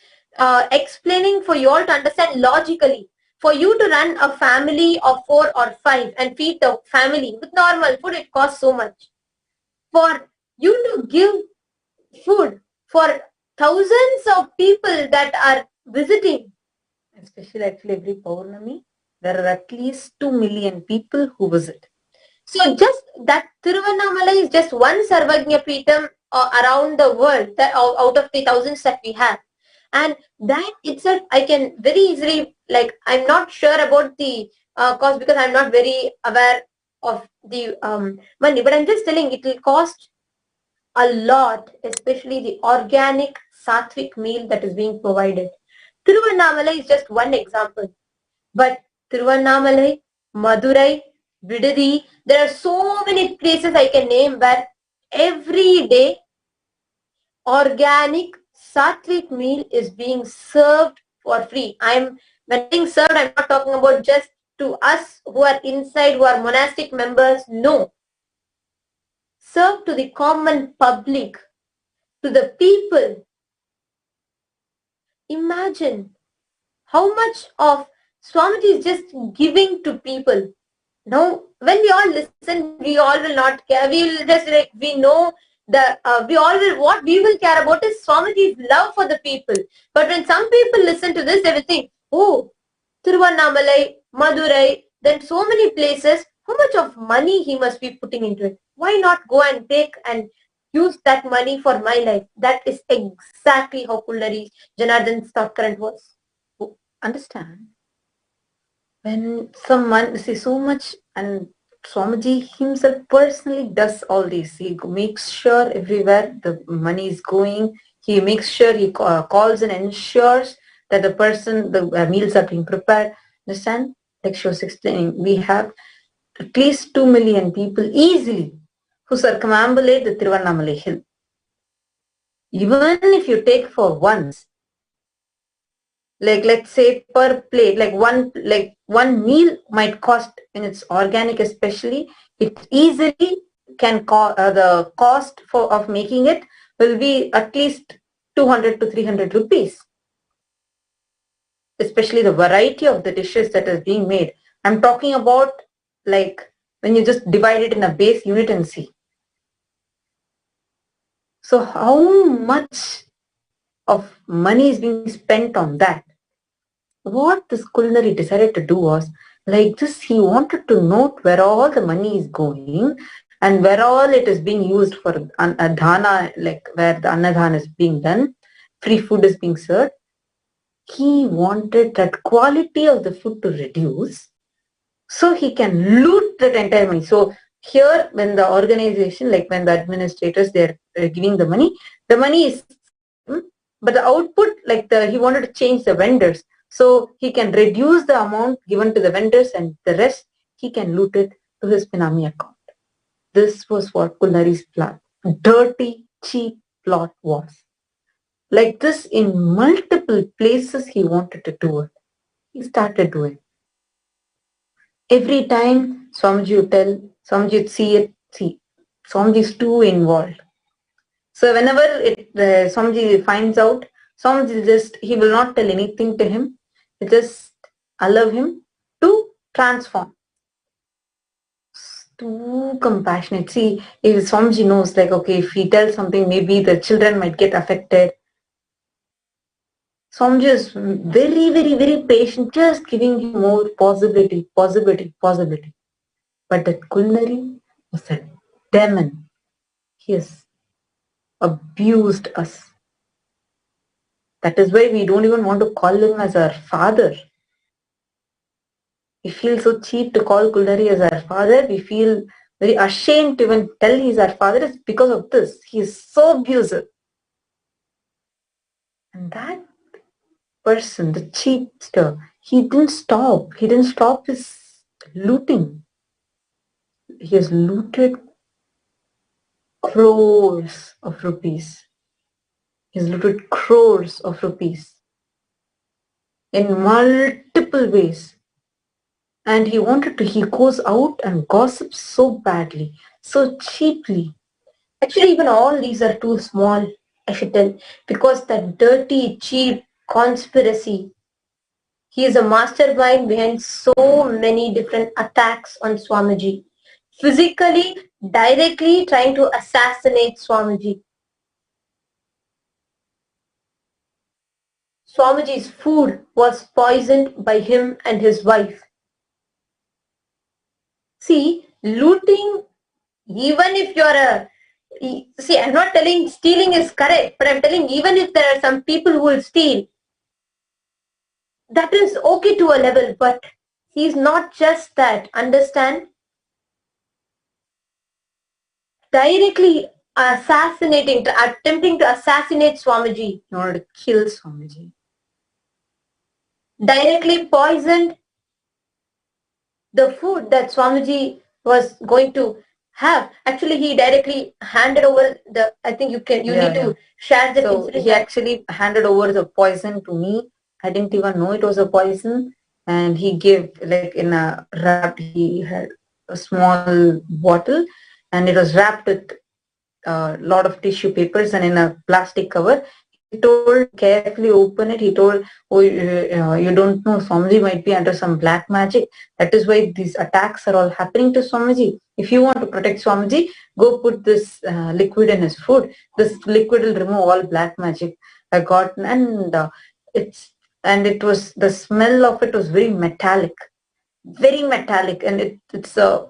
explaining for you all to understand logically. For you to run a family of 4 or 5 and feed the family with normal food, it costs so much. For you to give food for thousands of people that are visiting, especially actually every Paurnami, there are at least 2 million people who visit. So just that Tiruvannamalai is just one Sarvagnya Peetham around the world, that out of the thousands that we have. And that itself, I can very easily, like, I'm not sure about the cost because I'm not very aware of the money, but I'm just telling it will cost a lot, especially the organic sattvic meal that is being provided. Tiruvannamalai is just one example, but Tiruvannamalai, Madurai, Vidadi, there are so many places I can name where every day organic sattvic meal is being served for free. When being served, I'm not talking about just to us who are inside, who are monastic members. No. Served to the common public, to the people. Imagine how much of Swamiji is just giving to people. Now, when we all listen, we all will not care. We will just like, we know the, we all will, what we will care about is Swamiji's love for the people. But when some people listen to this, they will think, oh, Tiruvannamalai, Madurai, then so many places, how much of money he must be putting into it. Why not go and take and use that money for my life? That is exactly how Kullari Janardhan's thought current was. Understand? When someone see so much, and Swamiji himself personally does all this. He makes sure everywhere the money is going. He makes sure he calls and ensures that the meals are being prepared. Understand? Like she was explaining, we have at least 2 million people easily who circumambulate the Tiruvannamalai hill. Even if you take for once, like let's say per plate, like one meal might cost, when it's organic especially, it easily can the cost of making it will be at least 200 to 300 rupees, especially the variety of the dishes that is being made. I'm talking about like when you just divide it in a base unit and see. So how much of money is being spent on that? What this culinary decided to do was, like this, he wanted to note where all the money is going and where all it is being used for dana, like where the annadana is being done, free food is being served. He wanted that quality of the food to reduce so he can loot that entire money. So here, when the organization, like when the administrators, they're giving the money is, but the output, like he wanted to change the vendors. So he can reduce the amount given to the vendors and the rest he can loot it to his Pinami account. This was what Kullari's plot, dirty, cheap plot was. Like this in multiple places he wanted to do it. He started doing. Every time Swamiji would tell, Swamiji would see, Swamiji is too involved. So whenever Swamiji finds out, Swamiji he will not tell anything to him. He just allow him to transform. Too compassionate. See, if Swamiji knows, like, okay, if he tells something, maybe the children might get affected. Swamiji is very, very, very patient, just giving him more possibility. But that Kullari was a demon. He has abused us. That is why we don't even want to call him as our father. We feel so cheap to call Kullari as our father. We feel very ashamed to even tell he's our father. It's because of this. He is so abusive. And that person, the cheapster, he didn't stop. He didn't stop his looting. He has looted crores of rupees. He's looted crores of rupees in multiple ways. And he goes out and gossips so badly, so cheaply. Actually, even all these are too small, I should tell, because that dirty, cheap conspiracy, He is a mastermind behind so many different attacks on Swamiji. Physically, directly trying to assassinate Swamiji. Swamiji's food was poisoned by him and his wife. See, looting, even if you're a... See, I'm not telling stealing is correct, but I'm telling even if there are some people who will steal, that is okay to a level, but he's not just that. Understand? Directly assassinating, attempting to assassinate Swamiji. In order to kill Swamiji. Directly poisoned the food that Swamiji was going to have. Actually, he directly handed over the... I think you need to share the incident. He actually handed over the poison to me. I didn't even know it was a poison. And he gave, like, in a wrapped, he had a small bottle and it was wrapped with a lot of tissue papers and in a plastic cover. He told, carefully open it. He told, oh, you don't know, Swamiji might be under some black magic. That is why these attacks are all happening to Swamiji. If you want to protect Swamiji, go put this liquid in his food. This liquid will remove all black magic. I got, and it was, the smell of it was very metallic, and it's a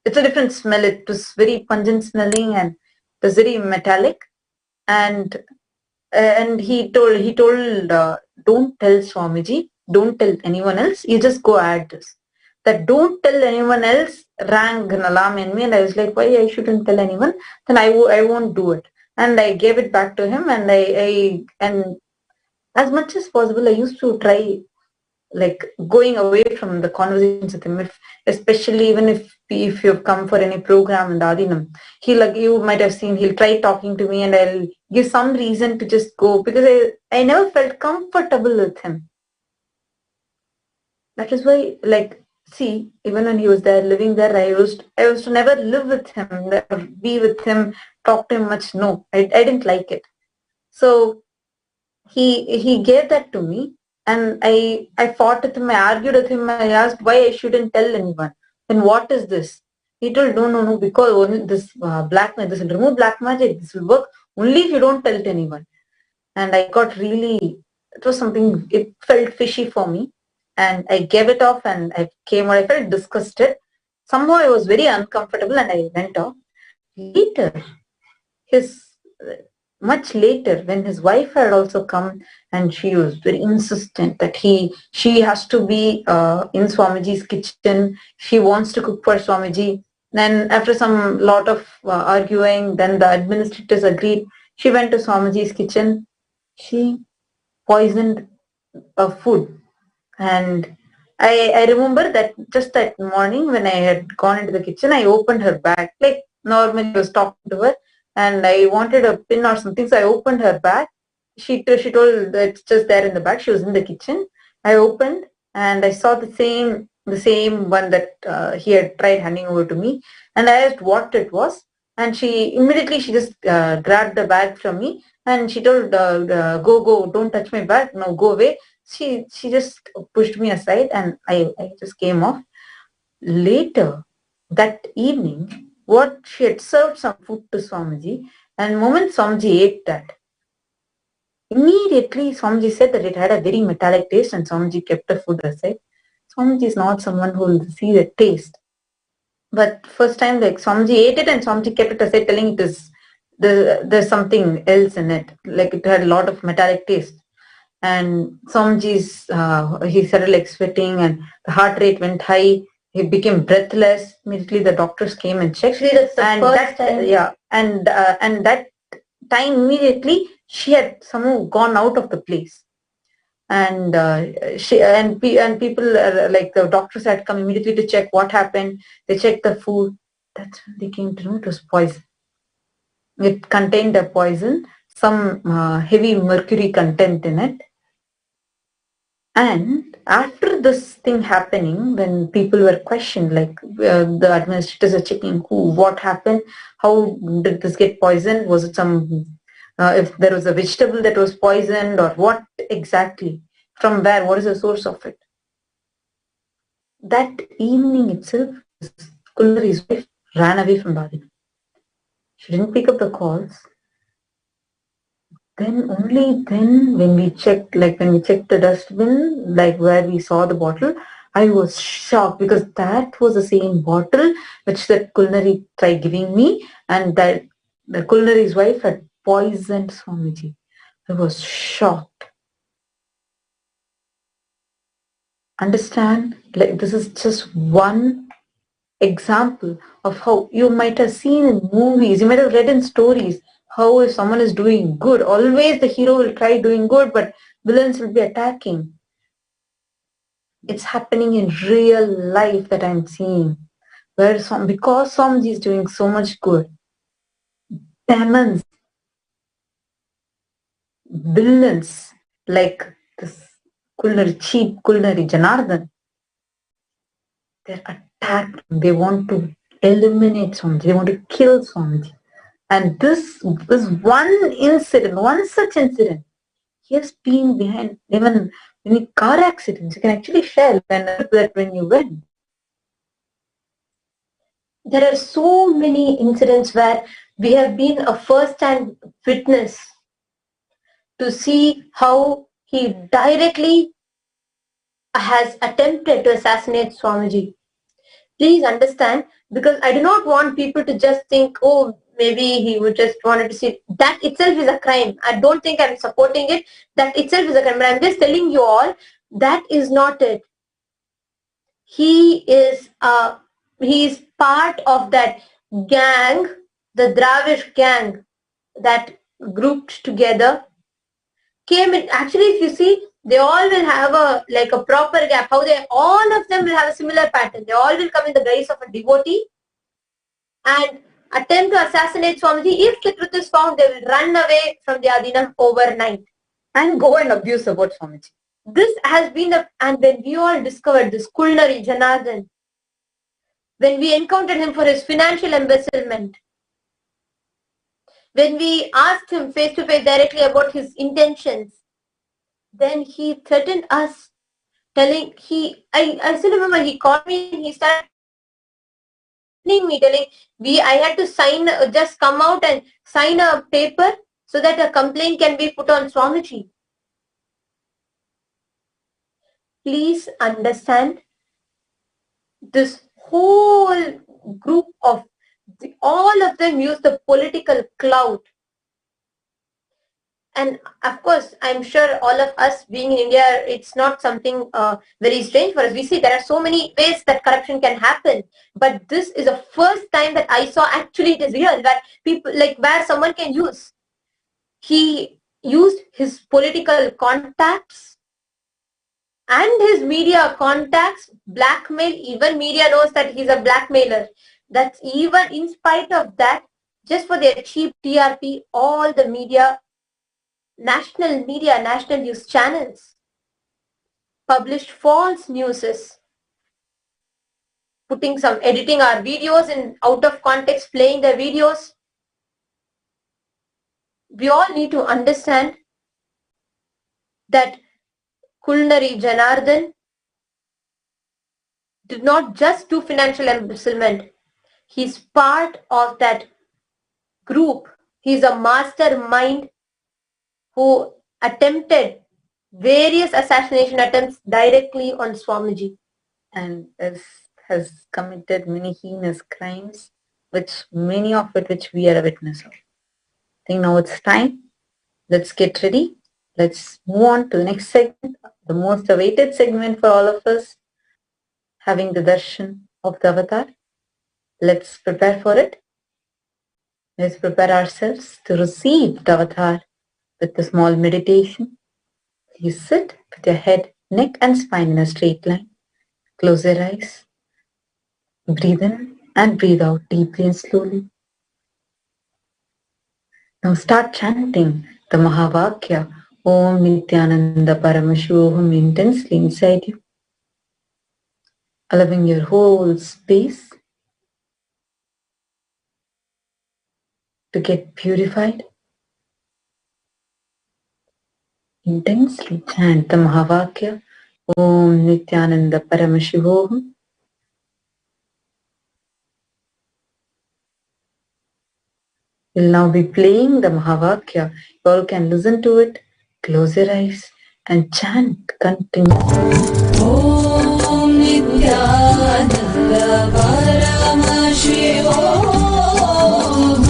different smell. It was very pungent smelling and it was very metallic. And he told, don't tell Swamiji, don't tell anyone else, you just go add this. That don't tell anyone else rang an alarm in me, and I was like, why I shouldn't tell anyone? Then I won't do it. And I gave it back to him, and and as much as possible, I used to try, like, going away from the conversations with him, especially even if you've come for any program in Adinam. You might have seen, he'll try talking to me and I'll give some reason to just go, because I never felt comfortable with him. That is why, like, see, even when he was there, living there, I used to never live with him, never be with him, talk to him much. No, I didn't like it. So he gave that to me. And I fought with him, I argued with him, I asked why I shouldn't tell anyone. Then what is this? He told, no, because only this black magic, this will remove black magic, this will work only if you don't tell it anyone. And I got really, it was something, it felt fishy for me. And I gave it off and I came out, I felt disgusted. Somehow I was very uncomfortable and I went off. Later, much later, when his wife had also come, and she was very insistent that she has to be in Swamiji's kitchen. She wants to cook for Swamiji. Then after some lot of arguing, then the administrators agreed. She went to Swamiji's kitchen. She poisoned food. And I remember that just that morning when I had gone into the kitchen, I opened her bag. Like normally I was talking to her and I wanted a pin or something, so I opened her bag. She told that it's just there in the bag. She was in the kitchen. I opened and I saw the same one that he had tried handing over to me, and I asked what it was, and she immediately just grabbed the bag from me and she told, go, don't touch my bag, no, go away. She just pushed me aside and I just came off. Later that evening, what she had served some food to Swamiji, and the moment Swamiji ate that, immediately Swamiji said that it had a very metallic taste, and Swamiji kept the food aside. Swamiji is not someone who will see the taste. But first time, like, Swamiji ate it and Swamiji kept it aside, telling it is there's something else in it, like it had a lot of metallic taste. And Swamiji's he started like sweating and the heart rate went high. He became breathless. Immediately the doctors came and checked. Actually, that's the first time. Yeah, and that time immediately she had somehow gone out of the place. And people like the doctors had come immediately to check what happened. They checked the food. That's when they came to know it was poison. It contained a poison, some heavy mercury content in it. And after this thing happening, when people were questioned, like the administrators are checking what happened, how did this get poisoned? Was it some, if there was a vegetable that was poisoned or what exactly? From where? What is the source of it? That evening itself, Kulnari's wife ran away from Badina. She didn't pick up the calls. Then only then when we checked the dustbin, like where we saw the bottle, I was shocked because that was the same bottle which that Kulnari tried giving me, and that the Kulnari's wife had poisoned Swamiji. I was shocked. Understand? Like this is just one example of how you might have seen in movies, you might have read in stories, how if someone is doing good, always the hero will try doing good, but villains will be attacking. It's happening in real life that I'm seeing, where because Swamiji is doing so much good, demons, villains like this cheap Kulnari Janardhan, they're attacked. They want to eliminate Swamiji. They want to kill Swamiji. And this is one incident, one such incident. He has been behind even many car accidents. You can actually share when you went. There are so many incidents where we have been a first-hand witness to see how he directly has attempted to assassinate Swamiji. Please understand, because I do not want people to just think, oh, maybe he would just wanted to see. That itself is a crime. I don't think I'm supporting it. That itself is a crime. But I'm just telling you all, that is not it. He is part of that gang, the Dravish gang that grouped together, came in. Actually, if you see, they all will have a proper gap. How they all of them will have a similar pattern. They all will come in the guise of a devotee and attempt to assassinate Swamiji. If the truth is found, they will run away from the Adinam overnight And go and abuse about Swamiji. This has been and when we all discovered this Kulnari Janardhan, when we encountered him for his financial embezzlement, when we asked him face to face directly about his intentions, then he threatened us, telling I still remember he called me and he started me telling I had to sign, just come out and sign a paper so that a complaint can be put on Swamiji. Please understand, this whole group of all of them use the political clout. And of course, I'm sure all of us being in India, it's not something very strange for us. We see there are so many ways that corruption can happen. But this is the first time that I saw actually it is real, that people, like where someone can use. He used his political contacts and his media contacts, blackmail. Even media knows that he's a blackmailer. That's even in spite of that, just for their cheap TRP, all the media, national news channels published false newses, editing our videos in out of context, playing the videos. We all need to understand that Kulnari Janardhan did not just do financial embezzlement. He's part of that group. He's a mastermind who attempted various assassination attempts directly on Swamiji. And has committed many heinous crimes, many of which we are a witness of. I think now it's time. Let's get ready. Let's move on to the next segment, the most awaited segment for all of us, having the darshan of the avatar. Let's prepare for it. Let's prepare ourselves to receive the avatar with a small meditation. You sit with your head, neck and spine in a straight line. Close your eyes. Breathe in and breathe out deeply and slowly. Now start chanting the Mahavakya Om Nithyananda Paramashivoham intensely inside you, allowing your whole space to get purified. Intensely chant the Mahavakya, Om Nithyananda Paramashivoham. We'll now be playing the Mahavakya. You all can listen to it, close your eyes and chant continuously. Om Nithyananda Paramashivoham.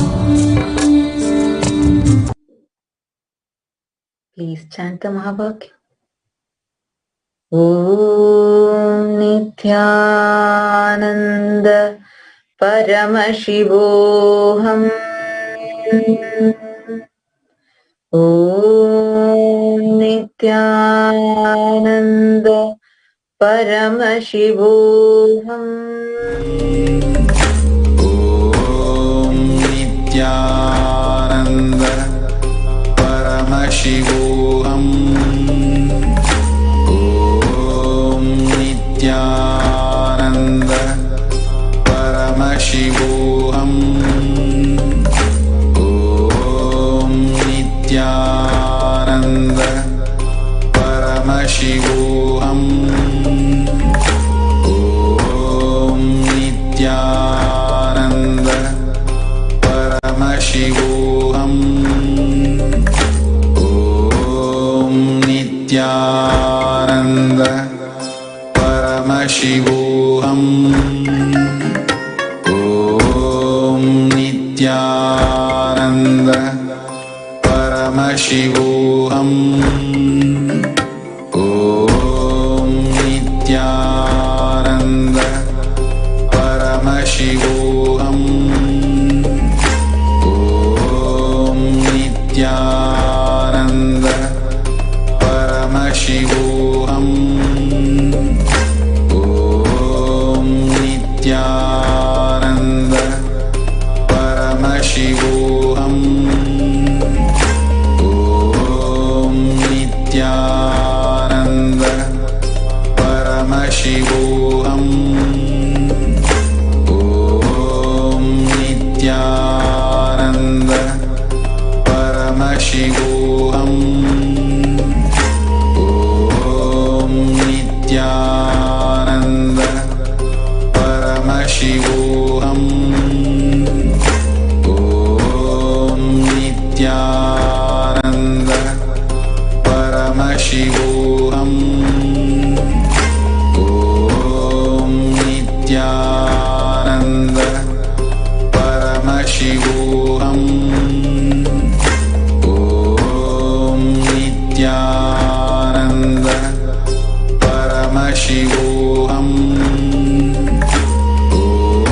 Please chant the Mahavakya. Om Nithyananda Paramashivoham. Om Nithyananda Paramashivoham. Om Nithyananda Paramashivoham. Om Nithyananda Paramashivoham. Om Nithyananda Paramashivoham. Om Nithyananda Paramashivoham. Om Nithyananda Paramashivoham. Om Nithyananda Paramashivoham. Om Nithyananda Paramashivoham. Om Nithyananda Paramashivoham. Om Nithyananda Paramashivoham. Om Nithyananda Paramashivoham. Om Nithyananda Paramashivoham. Om Nithyananda Paramashivoham. Om Nithyananda Paramashivoham. Om Nithyananda Paramashivoham. Om Nithyananda Paramashivoham. Om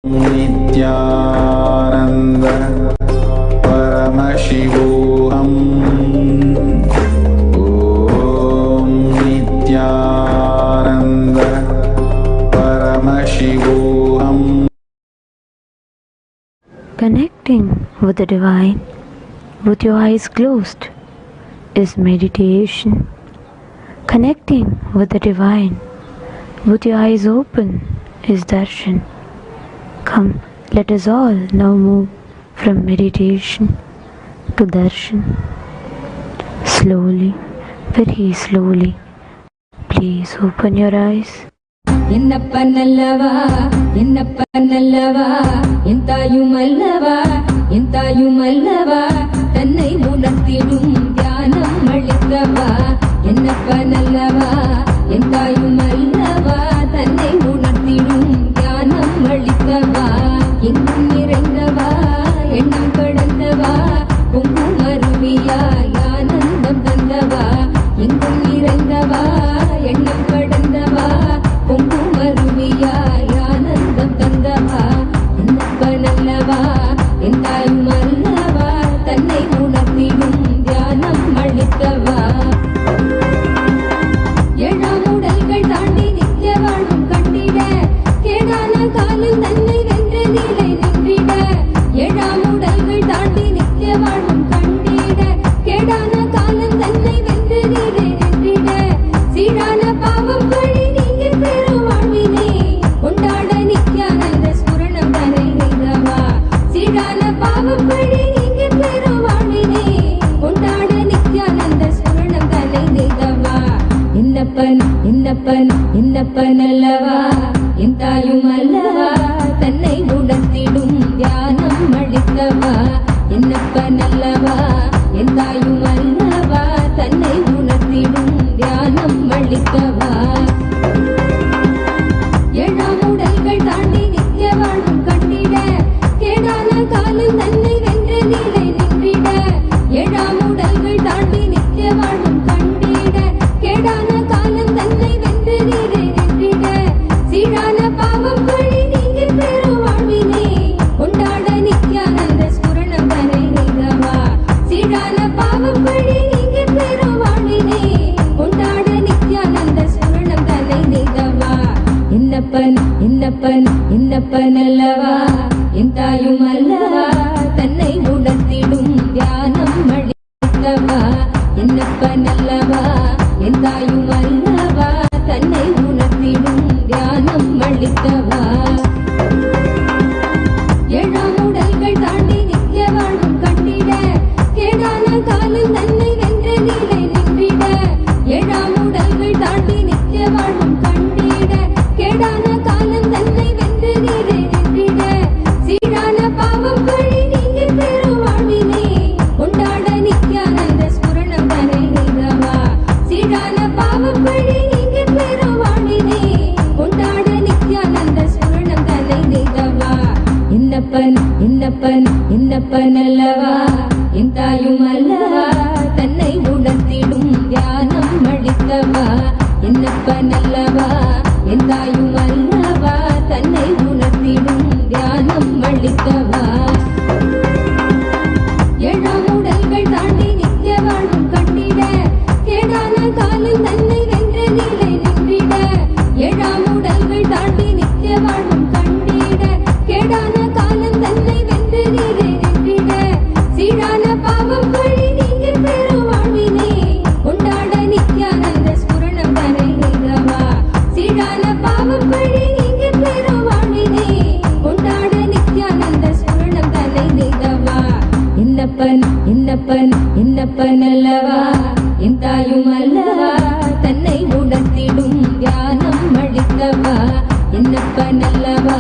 Nithyananda Paramashivoham. Om Nithyananda Paramashivoham. Connecting with the divine with your eyes closed is meditation. Connecting with the divine with your eyes open is darshan. Come, let us all now move from meditation to darshan. Slowly, very slowly, please open your eyes. என்னப்பா நல்லவா என்னப்பா நல்லவா என் தாயும் அல்லவா என் தாயும் அல்லவா தன்னை உணர்த்திடும் தியானம் அளிக்கவா என்னப்பா நல்லவா என் தாயும் அல்லவா தன்னை உணர்த்திடும் தியானம் அளிக்கவா எங்கும் நிறைந்தவா எண்ணம் கடந்தவா பொங்கும் அருவியாய் ஆனந்தம் தந்தவா எங்கும் நிறைந்தவா எண்ணம் கடந்தவா பொங்கும் அருவியாய் ஆனந்தம் தந்தவா என்னப்பா நல்லவா என் தாயும் அல்லவா தன்னை உணர்த்திடும் தியானம் அளிக்கவா ஏழாம் உடல்கள் தாண்டி நித்திய வாழ்வும் கண்டிட கேடான காலில் தன்னை வென்ற நிலை நின்றிட ஏழாம் உடல்கள் தாண்டி நித்திய வாழ்வும் கண்டிட கேடான காலில் தன்னை வென்ற நிலை நின்றிட சீரான பாவம் வழி நீங்க பெறும் வாழ்வினை கொண்டாட நித்யானந்த ஸ்புரணம் தனை நிகவா சீரான பாவம் வழி நீங்க பெறும் வாழ்வினை கொண்டாட நித்யானந்த ஸ்புரணம் தனை நிகவா என்னப்பன் என்னப்பன் என்னப்பன் அல்லவா என் தாயும் அல்லவா தன்னை உணர்த்திடும் தியானம் அளிக்கவா என்னப்பன் அல்லவா என் தாயும் அல்லவா தன்னை உணர்த்திடும் தியானம் அளிக்கவா ஏழாம் உடல்கள் தாண்டி நித்திய வாழ்வும் கண்டிட கேடான காலில் தன்னை வென்ற நிலை நின்றிட ஏழாம் உடல்கள் தாண்டி நித்திய வாழ்வும் கண்டிட கேடான காலம் தன்னை வென்ற நிலை நின்றிட சீரான பாவம் வழி நீங்க பெறும் வாழ்வினை கொண்டாட நித்யானந்த ஸ்புரணம் தனை நிகவா சீரான பாவம் வழி நீங்க பெறும் வாழ்வினை கொண்டாட நித்யானந்த ஸ்புரணம் தனை நிகவா என்னப்பன் என்னப்பன் என்னப்பன் அல்லவா என் தாயும் அல்லவா தன்னை உணர்த்திடும் தியானம் அளிக்கவா என்னப்பன் அல்லவா என் தாயும் அல்லவா தன்னை உணர்த்திடும் தியானம் அளிக்கவா ஏழாம் உடல்கள் தாண்டி நித்திய வாழ்வும் கண்டிட கேடான காலில் தன்னை வென்ற நிலை நின்றிட ஏழாம் உடல்கள் தாண்டி நித்திய வாழ்வும் கண்டிட கேடான காலம் தன்னை வென்ற நிலை நின்றிட சீரான பாவம் வழி நீங்க பெறும் வாழ்வினை கொண்டாட நித்யானந்த ஸ்புரணம் தனை நிகவா சீரான பாவம் வழி நீங்க பெறும் வாழ்வினை கொண்டாட நித்யானந்த ஸ்புரணம் தனை நிகவா என்னப்பன் என்னப்பன் என்னப்பன் அல்லவா என் தாயும் அல்லவா தன்னை உணர்த்திடும் தியானம் அளிக்கவா என்னப்பன் அல்லவா என் தாயும் அல்லவா தன்னை உணர்த்திடும் தியானம் அளிக்கவா ஏழாம் உடல்கள் தாண்டி நித்திய வாழ்வும் கண்டிட கேடான காலில் தன்னை வென்ற நிலை நின்றிட ஏழாம் உடல்கள் தாண்டி நித்திய வாழ்வும் கண்டிட கேடான காலம் தன்னை வென்ற நிலை நின்றிட சீரான பாவம் வழி நீங்க பெறும் வாழ்வினை கொண்டாட நித்யானந்த ஸ்புரணம் தனை நிகவா சீரான பாவம் வழி நீங்க பெறும் வாழ்வினை கொண்டாட நித்யானந்த ஸ்புரணம் தனை நிகவா என்னப்பன் என்னப்பன் என்னப்பன் அல்லவா என் தாயும் அல்லவா தன்னை உணர்த்திடும் தியானம் அளிக்கவா என்னப்பன் அல்லவா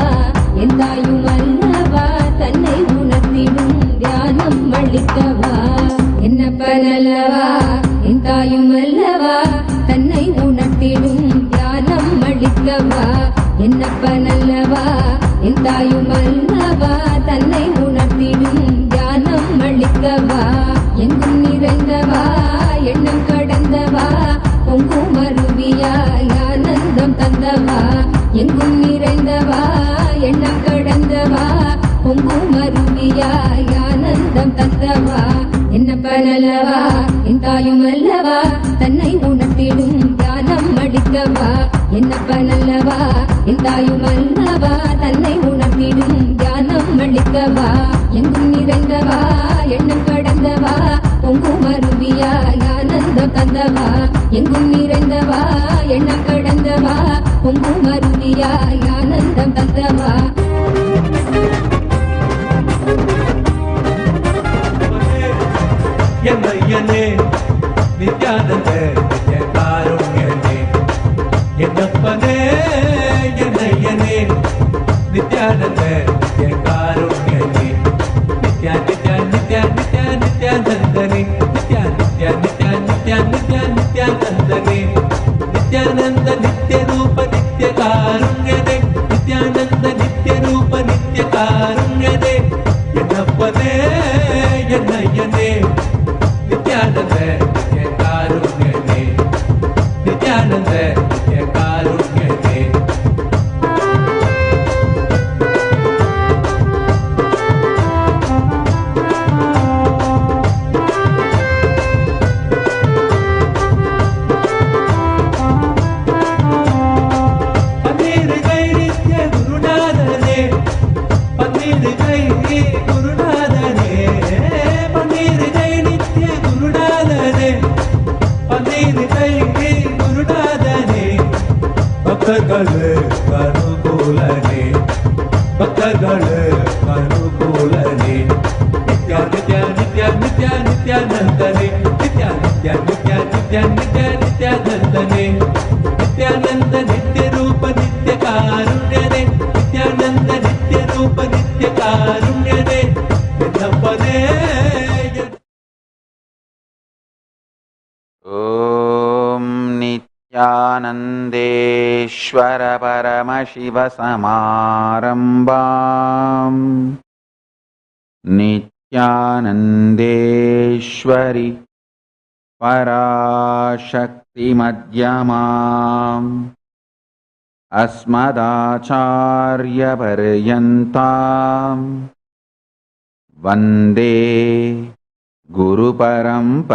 என் தாயும் அல்லவா தன்னை உணர்த்திடும் தியானம் அளிக்கவா என்னப்பன் அல்லவா என் தாயும் அல்லவா தன்னை உணர்த்திடும் தியானம் அளிக்கவா என்னப்பன் அல்லவா என் தாயும் அல்லவா தன்னை உணர்த்திடும் தியானம் அளிக்கவா எங்கும் நிறைந்தவா எண்ணம் கடந்தவா பொங்கும் அருவியாய் ஆனந்தம் தந்தவா எங்கும் நிறைந்தவா எண்ணம் கடந்தவா ஞானானந்தம் தந்தவா என்னப்ப நல்லவா என் தாயும் அல்லவா தன்னை உணர்த்திடும் ஞானம் அளித்தவா என்னப்ப நல்லவா என் தாயும் அல்லவா தன்னை உணர்த்திடும் ஞானம் அளித்தவா எங்கும் நிறைந்தவா எண்ணம் கடந்தவா பொங்கும் அருவியாய் ஆனந்தம் தந்தவா எங்கும் நிறைந்தவா எண்ணம் கடந்தவா பொங்கும் அருவியாய் ஆனந்தம் தந்தவா என்னையனே நித்யானந்த நித்ய காருண்யனே என்னப்பனே என்னையனே நித்யானந்த நித்ய காருண்யனே நித்யா நித்யா நித்யா நித்யா நித்யானந்தனே நித்யா நித்யா நித்யா நித்யா நித்யா நித்யானந்தனே நித்யானந்த நித்ய ரூப நித்ய காருண்யனே நித்யானந்த நித்ய ரூப நித்ய காருண்யனே என்னப்பனே என்னையனே நித்யானந்த நித்ய காருண்யனே நித்யானந்த நித்ய காருண்யனே பன்னீர் கை நித்ய குருநாதனே பன்னீர் கை குருநாதனே பன்னீர் கை நித்ய குருநாதனே பன்னீர் கை குருநாதனே பக்தர்கள் அனுகூலனே பக்தர்கள் அனுகூலனே நித்யா நித்யா நித்யா நித்யா நித்யானந்தனே நித்யா நித்யா நித்யா நித்யா நித்யா நித்யானந்தனே நித்யானந்த நித்ய ரூப நித்ய காருண்யனே நித்யானந்த நித்ய ரூப நித்ய காருண்யனே என்னப்பனே ॐ नित्यानन्देश्वर परमशिवसमारम्भाम् नित्यानन्देश्वरि पराशक्तिमध्यमाम् अस्मदाचार्यपर्यन्ताम् वन्दे गुरुपरम्पराम्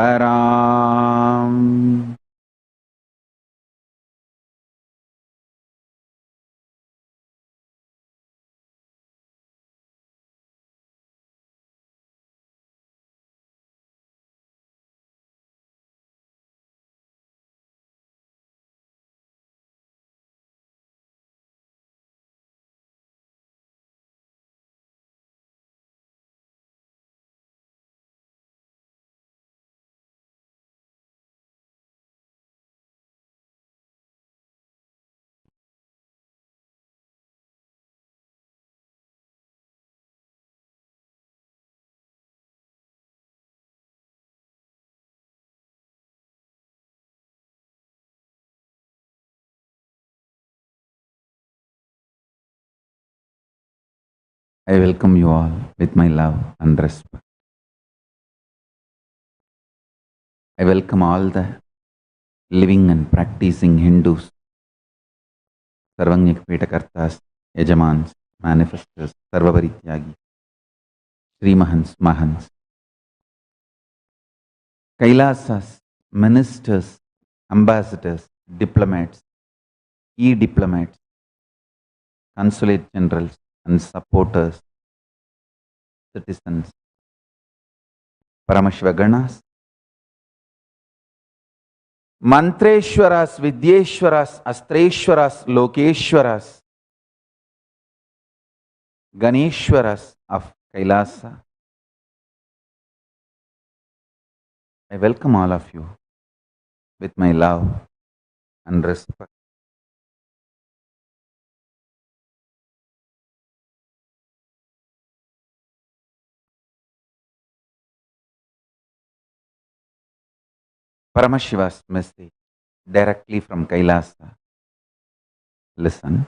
I welcome you all with my love and respect. I welcome all the living and practicing Hindus, Sarvanyak Petakartas, Yajamans, Manifestors, Sarvaparityagi, Sri Mahans, Mahans, Kailasas, ministers, ambassadors, diplomats, e-diplomats, consulate generals and supporters, citizens, Paramashivoganas, Mantreshwaras, Vidyeshwaras, Astreshwaras, Lokeshwaras, Ganeshwaras of Kailasa. I welcome all of you with my love and respect. Paramashiva's message directly from Kailasa. Listen.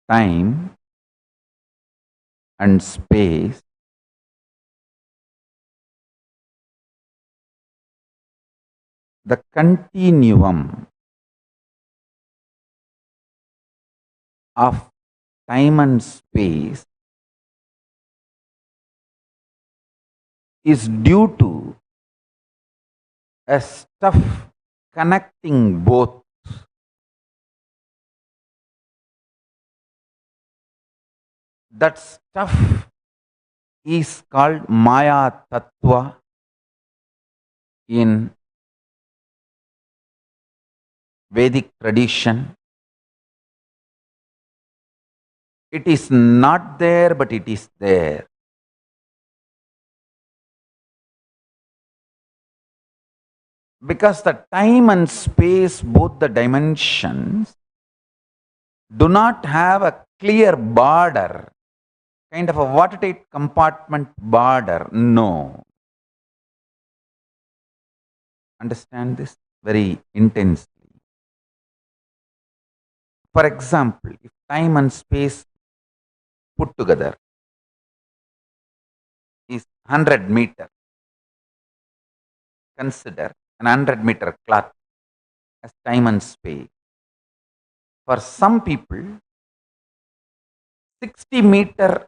Time and space the continuum of time and space is due to a stuff connecting both. That stuff is called Maya Tattva in Vedic tradition. It is not there, but it is there. Because the time and space, both the dimensions, do not have a clear border, kind of a watertight compartment border. No. Understand this very intensely. For example, if time and space put together is 100 meter, consider an 100-meter cloth as time and space. For some people, 60 meter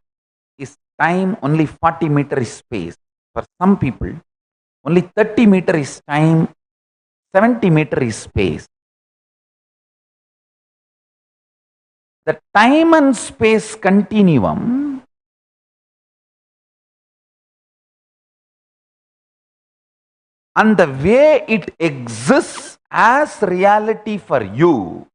is time, only 40 meter is space. For some people, only 30 meter is time, 70 meter is space. The time and space continuum and the way it exists as reality for you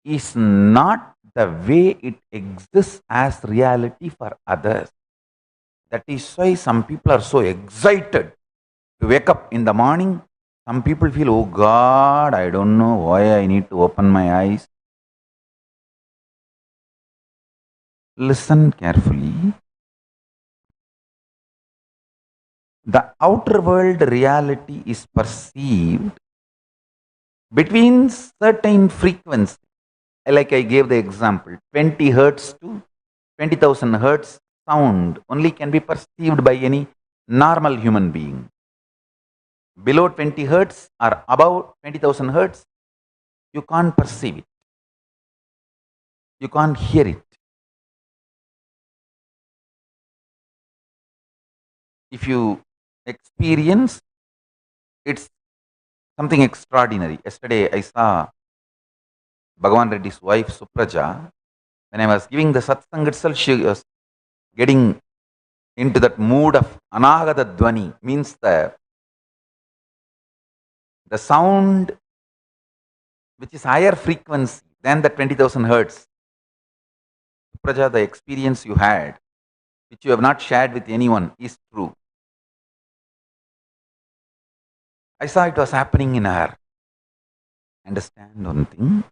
is not the way it exists as reality for others. That is why some people are so excited to wake up in the morning. Some people feel, oh God, I don't know why I need to open my eyes. Listen carefully. The outer world reality is perceived between certain frequencies. Like I gave the example, 20 hertz to 20,000 hertz sound only can be perceived by any normal human being. Below 20 hertz or above 20,000 hertz, you can't perceive it. You can't hear it. If you experience, it's something extraordinary. Yesterday I saw Bhagavan Reddy's wife Supraja. When I was giving the satsang itself, she was getting into that mood of anagata dvani, means the sound which is higher frequency than the 20,000 hertz. Supraja, the experience you had, which you have not shared with anyone, is true. I saw it was happening in her. Understand one thing?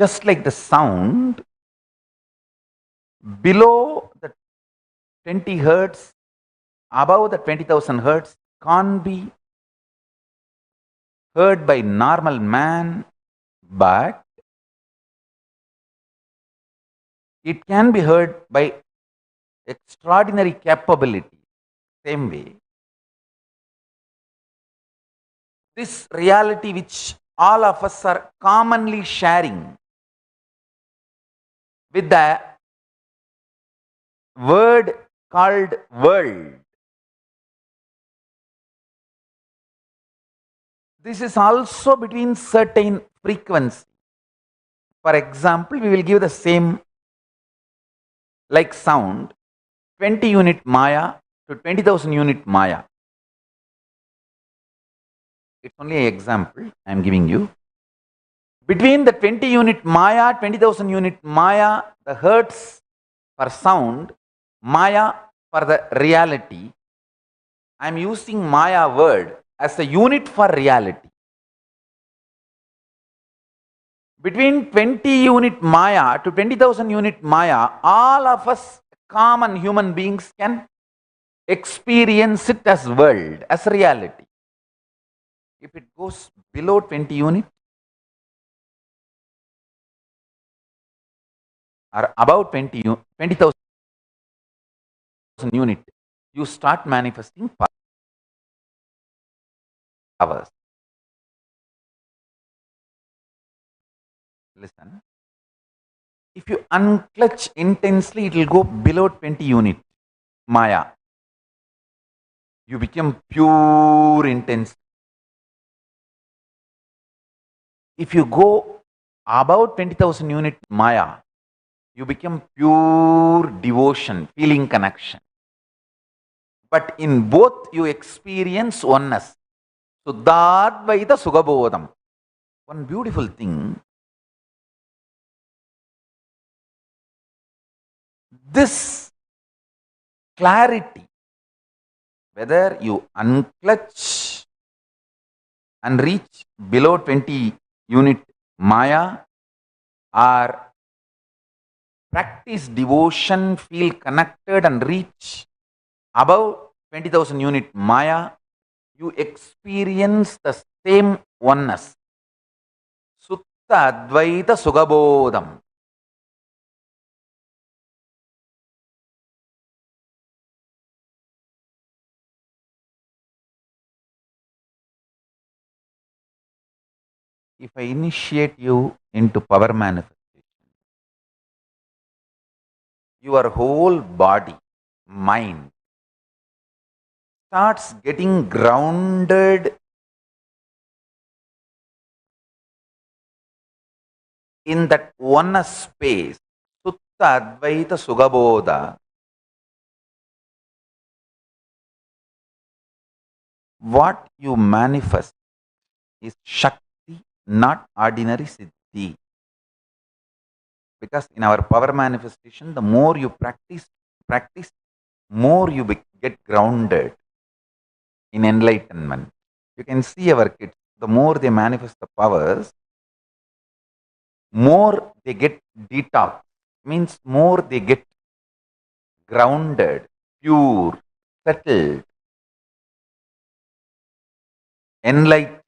Just like the sound below the 20 hertz, above the 20,000 hertz can't be heard by normal man, but it can be heard by extraordinary capability. Same way, this reality which all of us are commonly sharing with the word called world. This is also between certain frequency. For example, we will give the same like sound, 20 unit Maya to 20,000 unit Maya. It's only an example I am giving you. Between the 20 unit Maya, 20,000 unit Maya, the hertz for sound, Maya for the reality, I am using Maya word as a unit for reality. Between 20 unit Maya to 20,000 unit Maya, all of us common human beings can experience it as world, as reality. If it goes below 20 unit or above 20,000, unit, you start manifesting powers. Listen, if you unclutch intensely, it will go below 20 unit, Maya. You become pure intense. If you go about 20,000 unit Maya, you become pure devotion, feeling connection. But in both, you experience oneness. Suddhadvaita Sugabodham. One beautiful thing, this clarity, whether you unclutch and reach below 20 unit Maya or practice devotion, feel connected and reach above 20,000 unit Maya, you experience the same oneness. Sutta Advaita Sugabodham. If I initiate you into power manifestation, your whole body, mind starts getting grounded in that oneness space. Sutta Advaita Sugabodha. What you manifest is Shakti, not ordinary Siddhi. Because in our power manifestation, the more you practice, more you get grounded in enlightenment. You can see our kids, the more they manifest the powers, more they get detox, means more they get grounded, pure, settled, enlightened.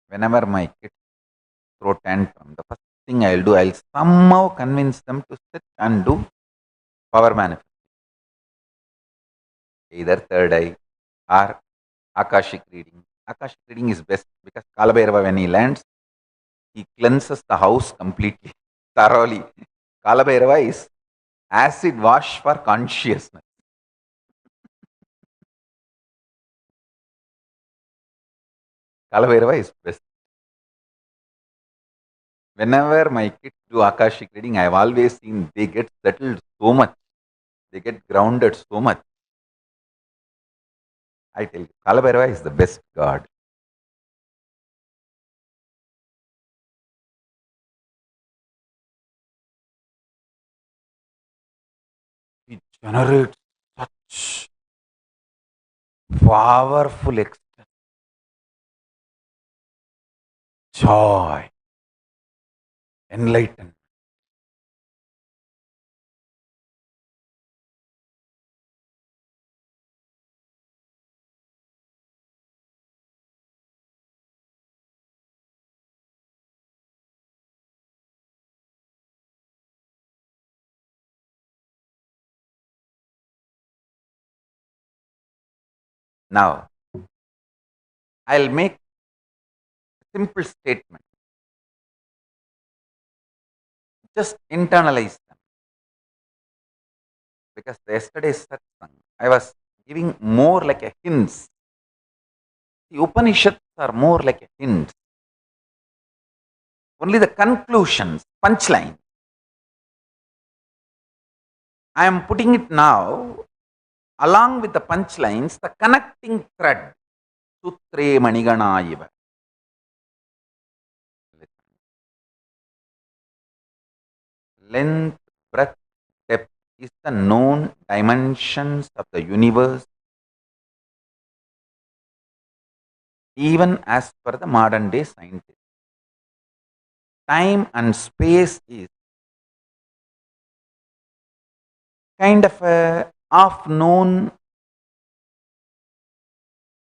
Whenever my kids throw tantrum, the first thing I'll do, I'll somehow convince them to sit and do power manifestation. Either third eye or Akashic reading. Akashic reading is best because Kalabhairava, when he lands, he cleanses the house completely, thoroughly. Kalabhairava is acid wash for consciousness. Kalabhairava is best. Whenever my kids do Akashic reading, I've always seen they get settled so much. They get grounded so much. I tell you, Kalabhairava is the best god. He generates such powerful joy, enlightenment. Now, I'll make a simple statement. Just internalize them. Because yesterday's satsang, I was giving more like a hints. The Upanishads are more like a hint. Only the conclusions, punchline. I am putting it now along with the punchlines, the connecting thread. Sutre Manigana. Length, breadth, depth is the known dimensions of the universe, even as per the modern day scientists. Time and space is kind of a half known,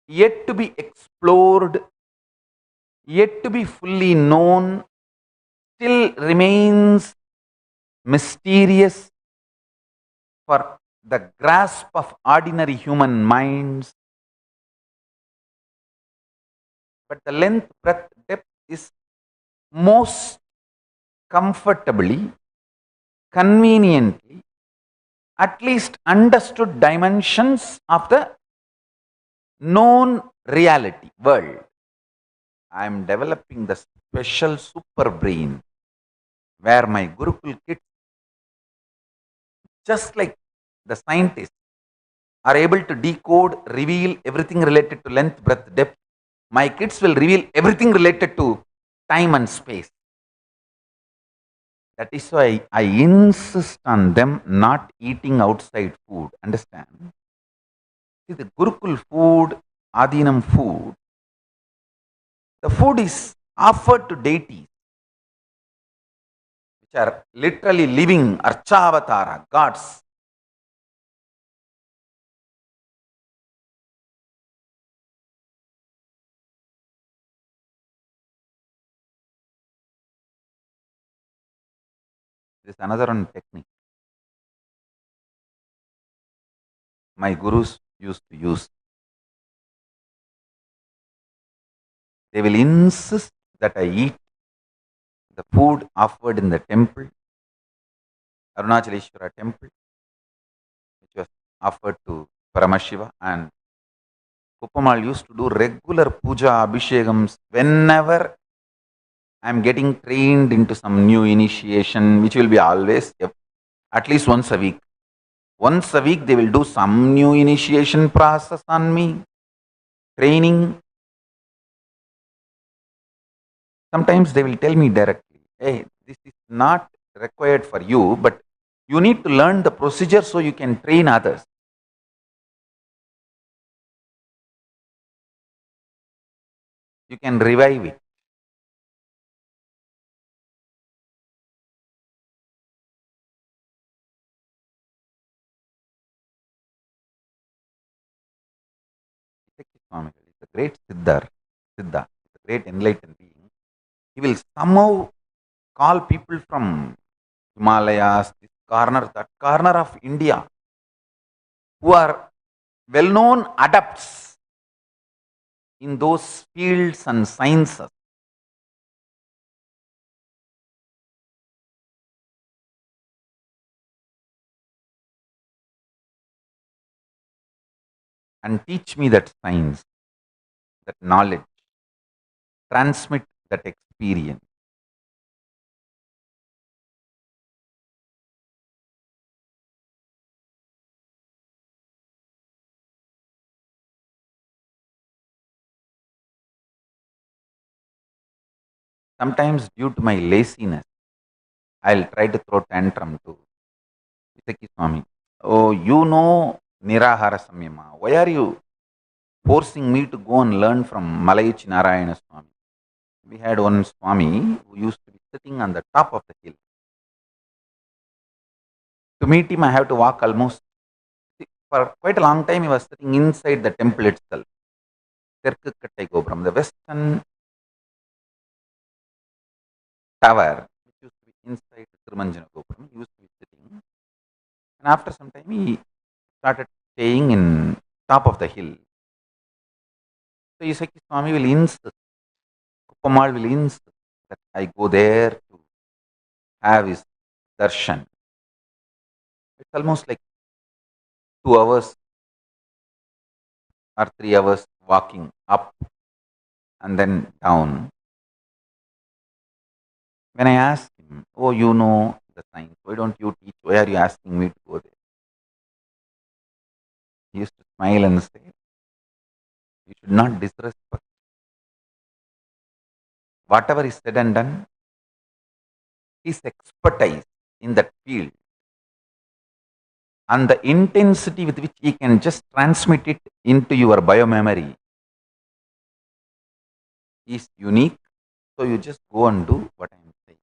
yet to be explored, yet to be fully known, still remains mysterious for the grasp of ordinary human minds. But the length, breadth, depth is most comfortably, conveniently, at least understood dimensions of the known reality world. I am developing the special super brain where my Gurukul kids, just like the scientists, are able to decode, reveal everything related to length, breadth, depth. My kids will reveal everything related to time and space. That is why I insist on them not eating outside food. Understand? See, the Gurukul food, Adinam food, the food is offered to deities, which are literally living Archavatara, gods. There is another one technique my gurus used to use. They will insist that I eat the food offered in the temple, Arunachaleshwara temple, which was offered to Paramashiva, and Kuppamal used to do regular puja abhishekams whenever I am getting trained into some new initiation, which will be always at least once a week. Once a week, they will do some new initiation process on me, training. Sometimes they will tell me directly, hey, this is not required for you, but you need to learn the procedure so you can train others. You can revive it. It's a great Siddha, it's a great enlightened being. He will somehow call people from Himalayas, this corner, that corner of India, who are well known adepts in those fields and sciences, and teach me that science, that knowledge, transmit that experience. Sometimes, due to my laziness, I'll try to throw tantrum to Isaki Swami. Oh, you know Nirahara Samyama. Why are you forcing me to go and learn from Malayichi Narayana Swami? We had one Swami who used to be sitting on the top of the hill. To meet him, I have to walk almost for quite a long time. He was sitting inside the temple itself, Terkukattai Gopram, the western tower, which used to be inside the Tirumanjana Gopram. He used to be sitting, and after some time, he started staying in top of the hill. So Isaki Swami will insist, Kuppamal will insist that I go there to have his darshan. It's almost like 2 hours or 3 hours walking up and then down. When I asked him, oh, you know the science, why don't you teach? Why are you asking me to go there? He used to smile and say, you should not disrespect. Whatever is said and done, his expertise in that field and the intensity with which he can just transmit it into your biomemory is unique. So you just go and do what I am saying.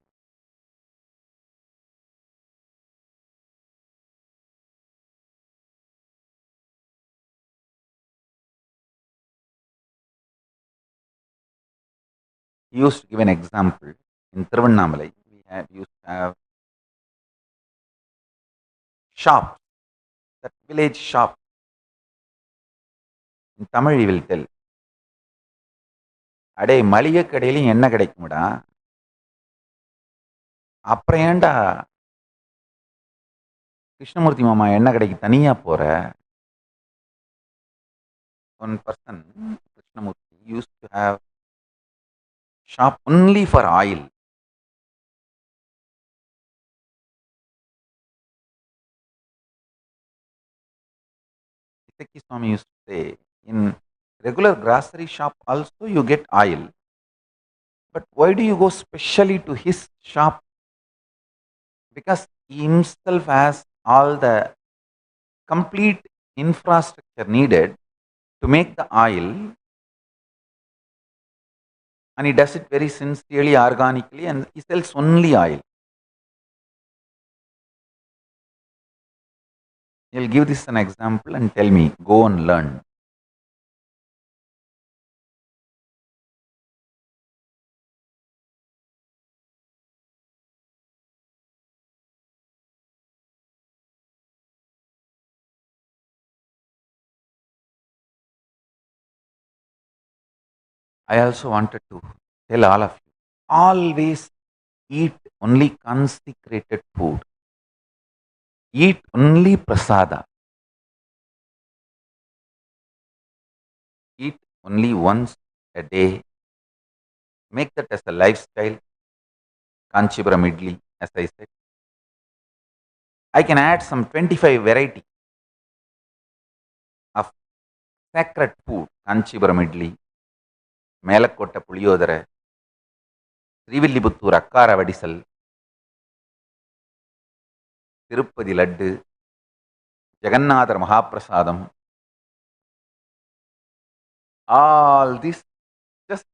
used to give an example. In Tiruvannamalai, used to have shops, that village shop. In Tamil, we will tell, அடே மளிகை கடையிலையும் எண்ணெய் கிடைக்கும்டா, அப்புறம் ஏன்டா கிருஷ்ணமூர்த்தி மாமா எண்ணெய் கடைக்கு தனியா போற? One person, Krishnamurti, used to have shop only for oil. Isaki Swami used to say, in regular grocery shop also you get oil. But why do you go specially to his shop? Because he himself has all the complete infrastructure needed to make the oil, and he does it very sincerely, organically, and he sells only oil. He'll give this an example and tell me, go and learn. I also wanted to tell all of you, always eat only consecrated food. Eat only prasada. Eat only once a day. Make that as a lifestyle. Kanchipuram idli, as I said. I can add some 25 variety of sacred food. Kanchipuram idli, Melakotta puliyodara, Srivilliputtooru akkara vadisal, Tirupati laddu, Jagannathar Mahaprasadam. All this, just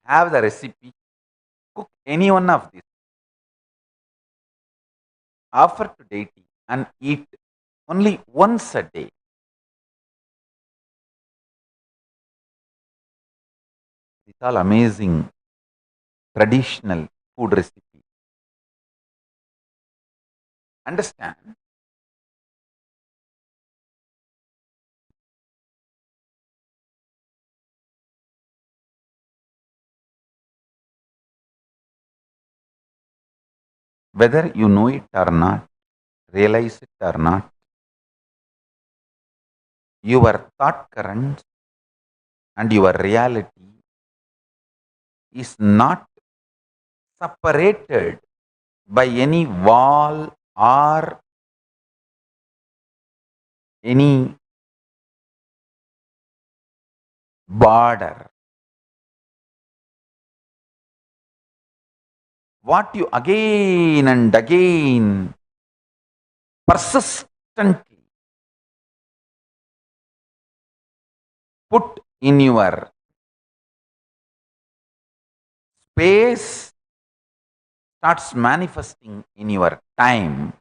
have the recipe, cook any one of these, offer to deity and eat only once a day. It's all amazing traditional food recipe. Understand? Whether you know it or not, realize it or not, your thought currents and your reality is not separated by any wall or any border. What you again and again persistently put in your space starts manifesting in your time.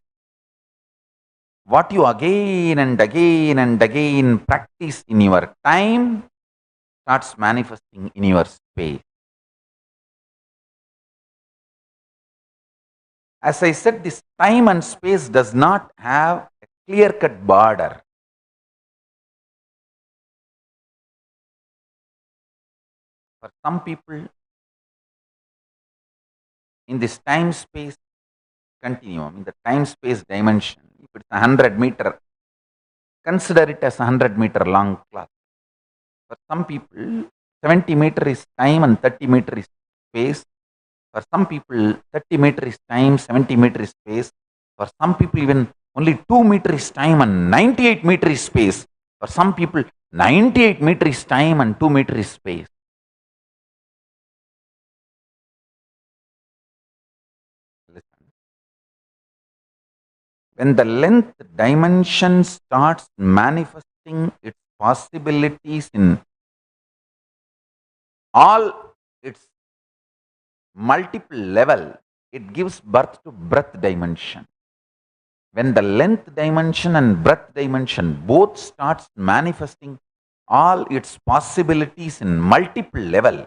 What you again and again and again practice in your time starts manifesting in your space. As I said, this time and space does not have a clear-cut border. For some people, in this time-space continuum, in the time-space dimension, if it's 100 meter, consider it as 100 meter long cloth. For some people, 70 meter is time and 30 meter is space. For some people, 30 meter is time, 70 meter is space. For some people, even only 2 meter is time and 98 meter is space. For some people, 98 meter is time and 2 meter is space. Listen. When the length dimension starts manifesting its possibilities in all its multiple level, it gives birth to breadth dimension. When the length dimension and breadth dimension both starts manifesting all its possibilities in multiple level,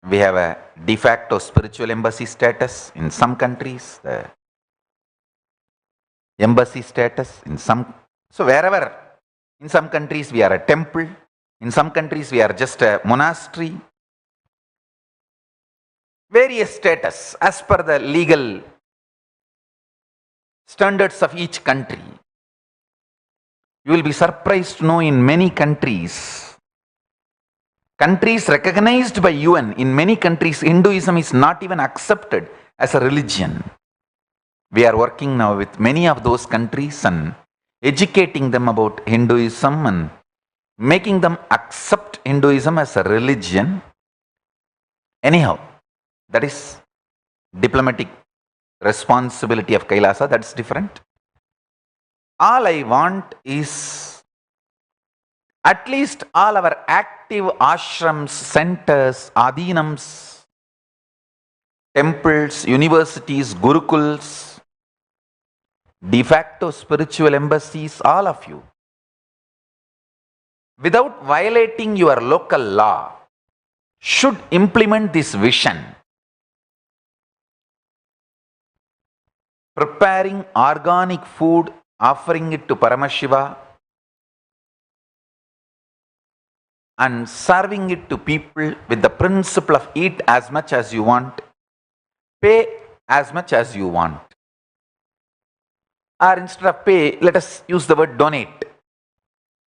We have a de facto spiritual embassy status in some countries, the embassy status in some. So wherever, in some countries we are a temple, in some countries we are just a monastery. Various status as per the legal standards of each country. You will be surprised to know in many countries recognized by UN, in many countries Hinduism is not even accepted as a religion. We are working now with many of those countries and educating them about Hinduism and making them accept Hinduism as a religion. Anyhow, that is diplomatic responsibility of Kailasa, that's different. All I want is at least all our active ashrams, centers, adhinams, temples, universities, gurukuls, de facto spiritual embassies, all of you, without violating your local law, should implement this vision. Preparing organic food, offering it to Paramashiva, and serving it to people with the principle of eat as much as you want, pay as much as you want. Or instead of pay, let us use the word donate.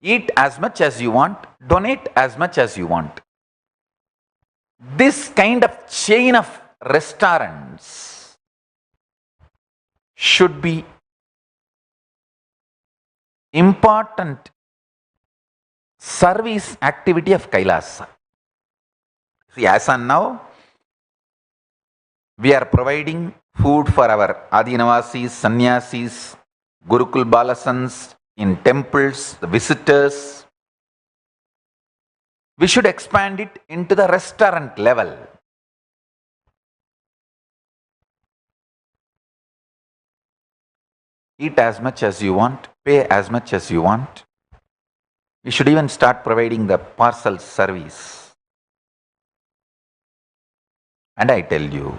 Eat as much as you want, donate as much as you want. This kind of chain of restaurants should be important service activity of Kailasa. See, as on now, we are providing food for our Adinavasis, Sannyasis, Gurukul Balasans, in temples, the visitors. We should expand it into the restaurant level. Eat as much as you want, pay as much as you want. We should even start providing the parcel service. And I tell you,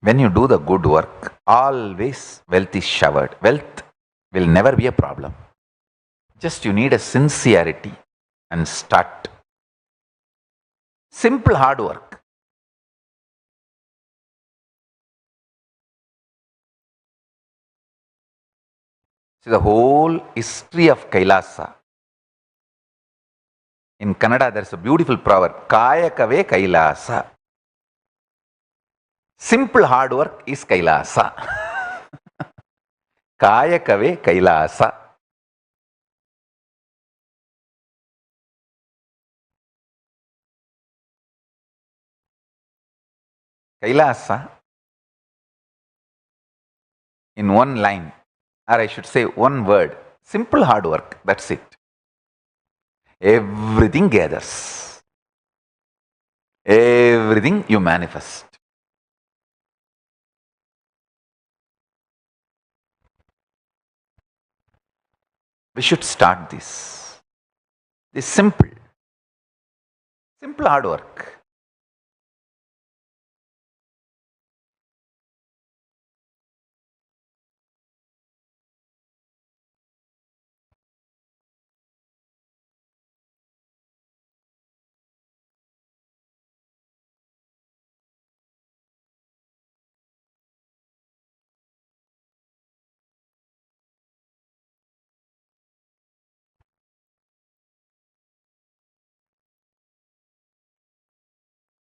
when you do the good work, always wealth is showered. Wealth will never be a problem. Just you need a sincerity and start. Simple hard work. See, the whole history of Kailasa. In Kannada, there is a beautiful proverb, Kayakave Kailasa. Simple hard work is Kailasa. Kayakave Kailasa. Kailasa, in one line, or I should say one word, simple hard work, that's it. Everything gathers. Everything you manifest. We should start this. This simple hard work.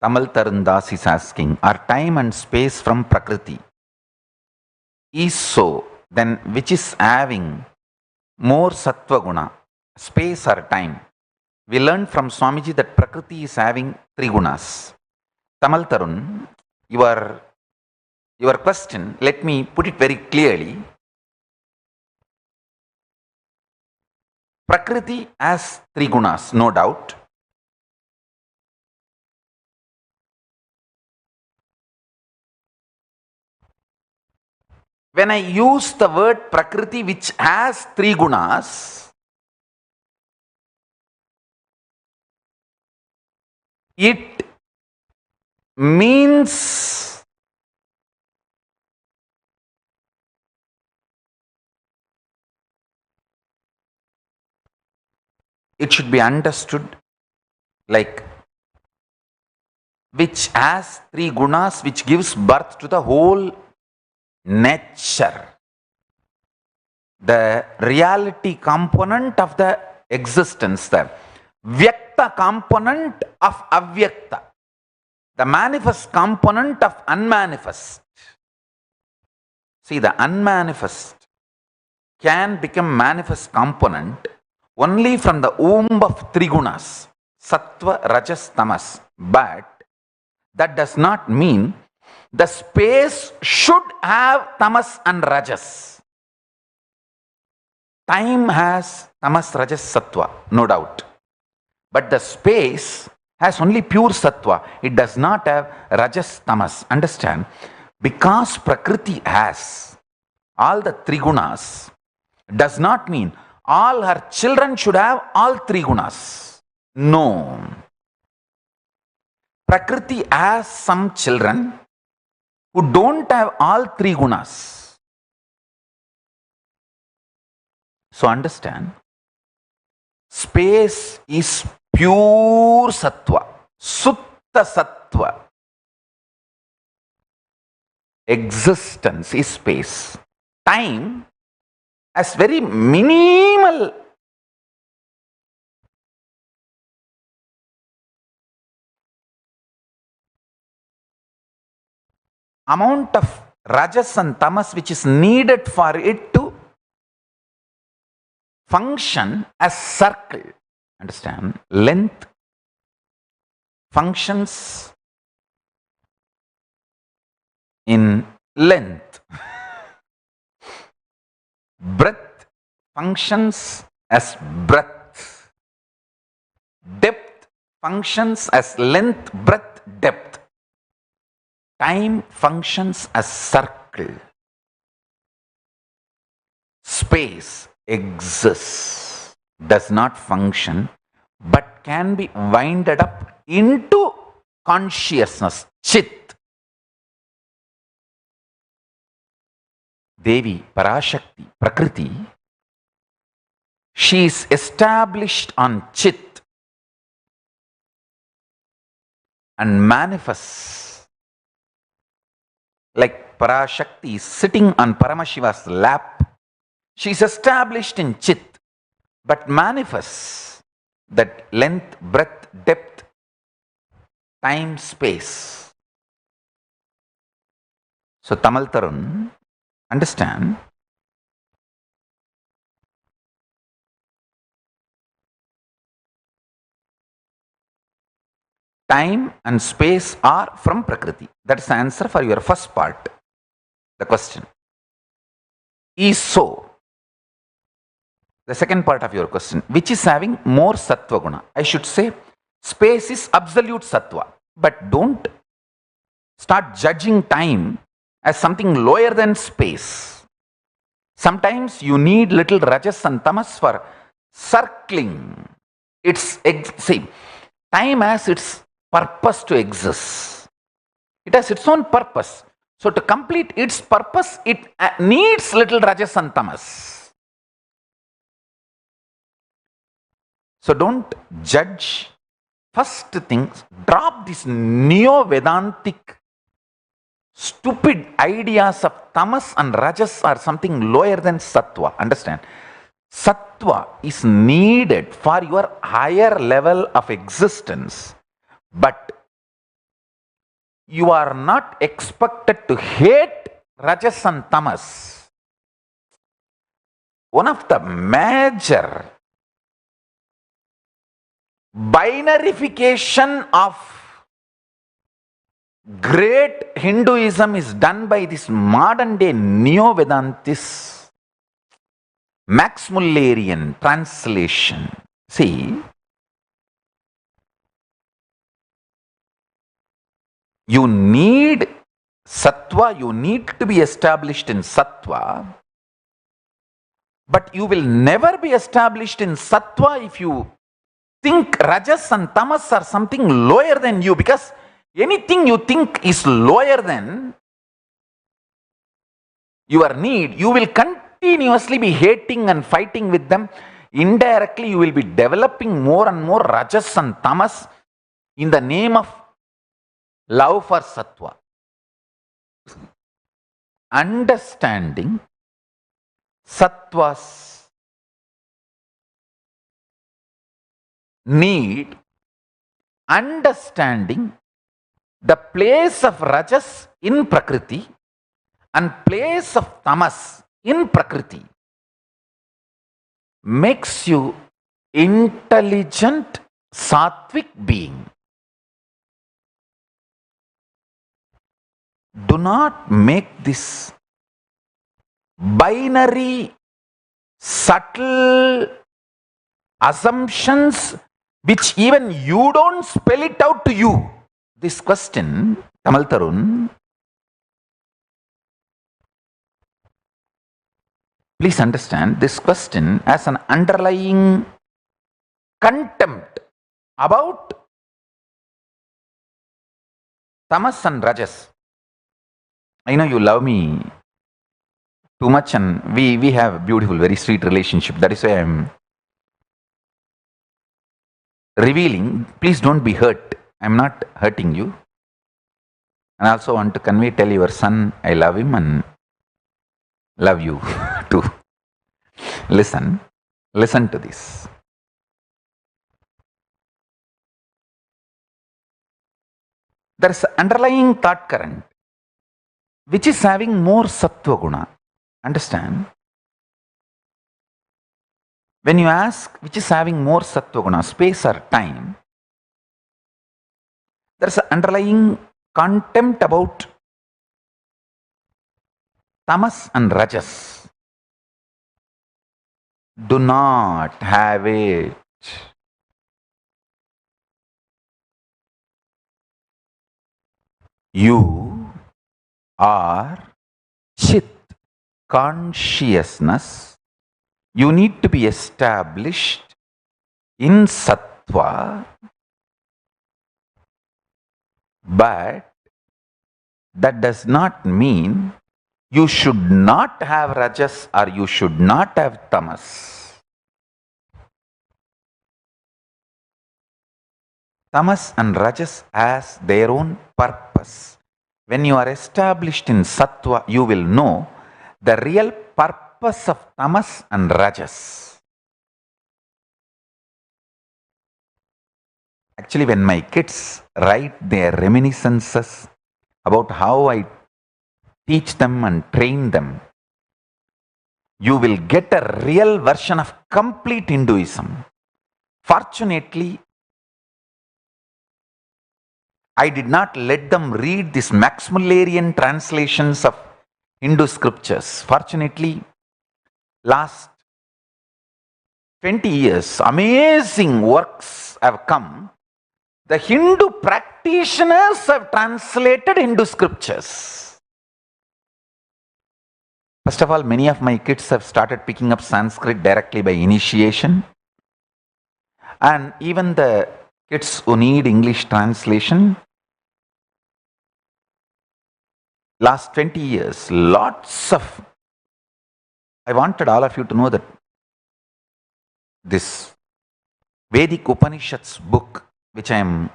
Tamal Tarundas is asking, are time and space from Prakriti is so, then which is having more Sattva Guna, space or time? We learned from Swamiji that Prakriti is having 3 gunas. Tamal Tarun, your question, let me put it very clearly. Prakriti has 3 gunas, no doubt. When I use the word Prakriti which has 3 gunas, It means it should be understood like which has three gunas, which gives birth to the whole nature. The reality component of the existence, the vyakta component of avyakta, the manifest component of unmanifest. See, the unmanifest can become manifest component only from the womb of three gunas, sattva, rajas, tamas. But that does not mean the space should have tamas and rajas. Time has tamas, rajas, sattva, no doubt. But the space has only pure sattva. It does not have rajas, tamas. Understand? Because Prakriti has all the three gunas, does not mean all her children should have all three gunas. No. Prakriti has some children who don't have all three gunas. So understand, space is pure sattva, sutta sattva. Existence is space. Time has very minimal amount of rajas and tamas which is needed for it to function as circle. Understand? Length functions in length. Breadth functions as breadth. Depth functions as length, breadth, depth. Time functions as circle. Space exists, does not function, but can be winded up into consciousness, chit. Devi, Parashakti, Prakriti, she is established on chit and manifests like Parashakti is sitting on Paramashiva's lap. She is established in chit, but manifests that length, breadth, depth, time, space. So Tamal Tarun, understand, time and space are from Prakriti. That is the answer for your first part, the question. Is so. The second part of your question, which is having more sattva guna? I should say, space is absolute sattva. But don't start judging time as something lower than space. Sometimes you need little rajas and tamas for circling. See, time has its purpose to exist. It has its own purpose. So to complete its purpose, it needs little rajas and tamas. So don't judge. First thing, drop this neo-Vedantic stupid ideas of tamas and rajas are something lower than sattva. Understand? Sattva is needed for your higher level of existence. But you are not expected to hate rajas and tamas. One of the major binarification of great Hinduism is done by this modern day Neo-Vedantis, Max Mullerian translation. See, you need sattva, you need to be established in sattva, but you will never be established in sattva if you think Rajas and Tamas are something lower than you, because anything you think is lower than your need, you will continuously be hating and fighting with them. Indirectly, you will be developing more and more Rajas and Tamas in the name of love for Sattva. Understanding Sattva's need, understanding the place of Rajas in Prakriti and place of Tamas in Prakriti makes you intelligent sattvic being. Do not make this binary, subtle assumptions which even you don't spell it out to you. This question, Tamal Tarun, please understand this question as an underlying contempt about Tamas and Rajas. I know you love me too much and we have a beautiful, very sweet relationship. That is why I am revealing. Please don't be hurt. I am not hurting you. And I also want to tell your son I love him and love you too. Listen to this. There is an underlying thought current which is having more sattva guna. Understand? When you ask which is having more sattva guna, space or time, there is an underlying contempt about Tamas and Rajas. Do not have it. You are Chit, consciousness. You need to be established in Sattva, but that does not mean you should not have Rajas or you should not have Tamas. Tamas and Rajas has their own purpose. When you are established in Sattva, you will know the real purpose of Tamas and Rajas. Actually, when my kids write their reminiscences about how I teach them and train them, you will get a real version of complete Hinduism. Fortunately, I did not let them read these Maximilian translations of Hindu scriptures. Fortunately, last 20 years, amazing works have come. The Hindu practitioners have translated Hindu scriptures. First of all, many of my kids have started picking up Sanskrit directly by initiation. And even the kids who need English translation, last 20 years, lots of, I wanted all of you to know that this Vedic Upanishads book, which I am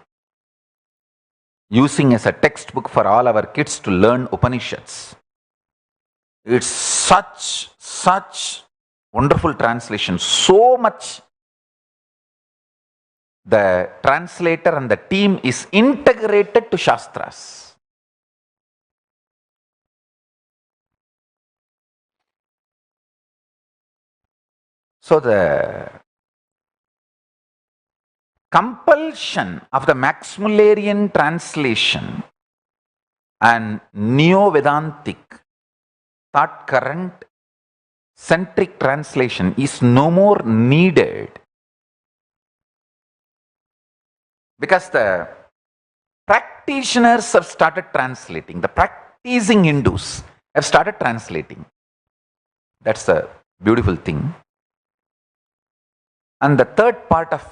using as a textbook for all our kids to learn Upanishads, it's such wonderful translation, so much the translator and the team is integrated to Shastras. So the compulsion of the Maximilian translation and Neo-Vedantic thought current centric translation is no more needed, because the practitioners have started translating. The practicing Hindus have started translating. That's a beautiful thing. And the third part of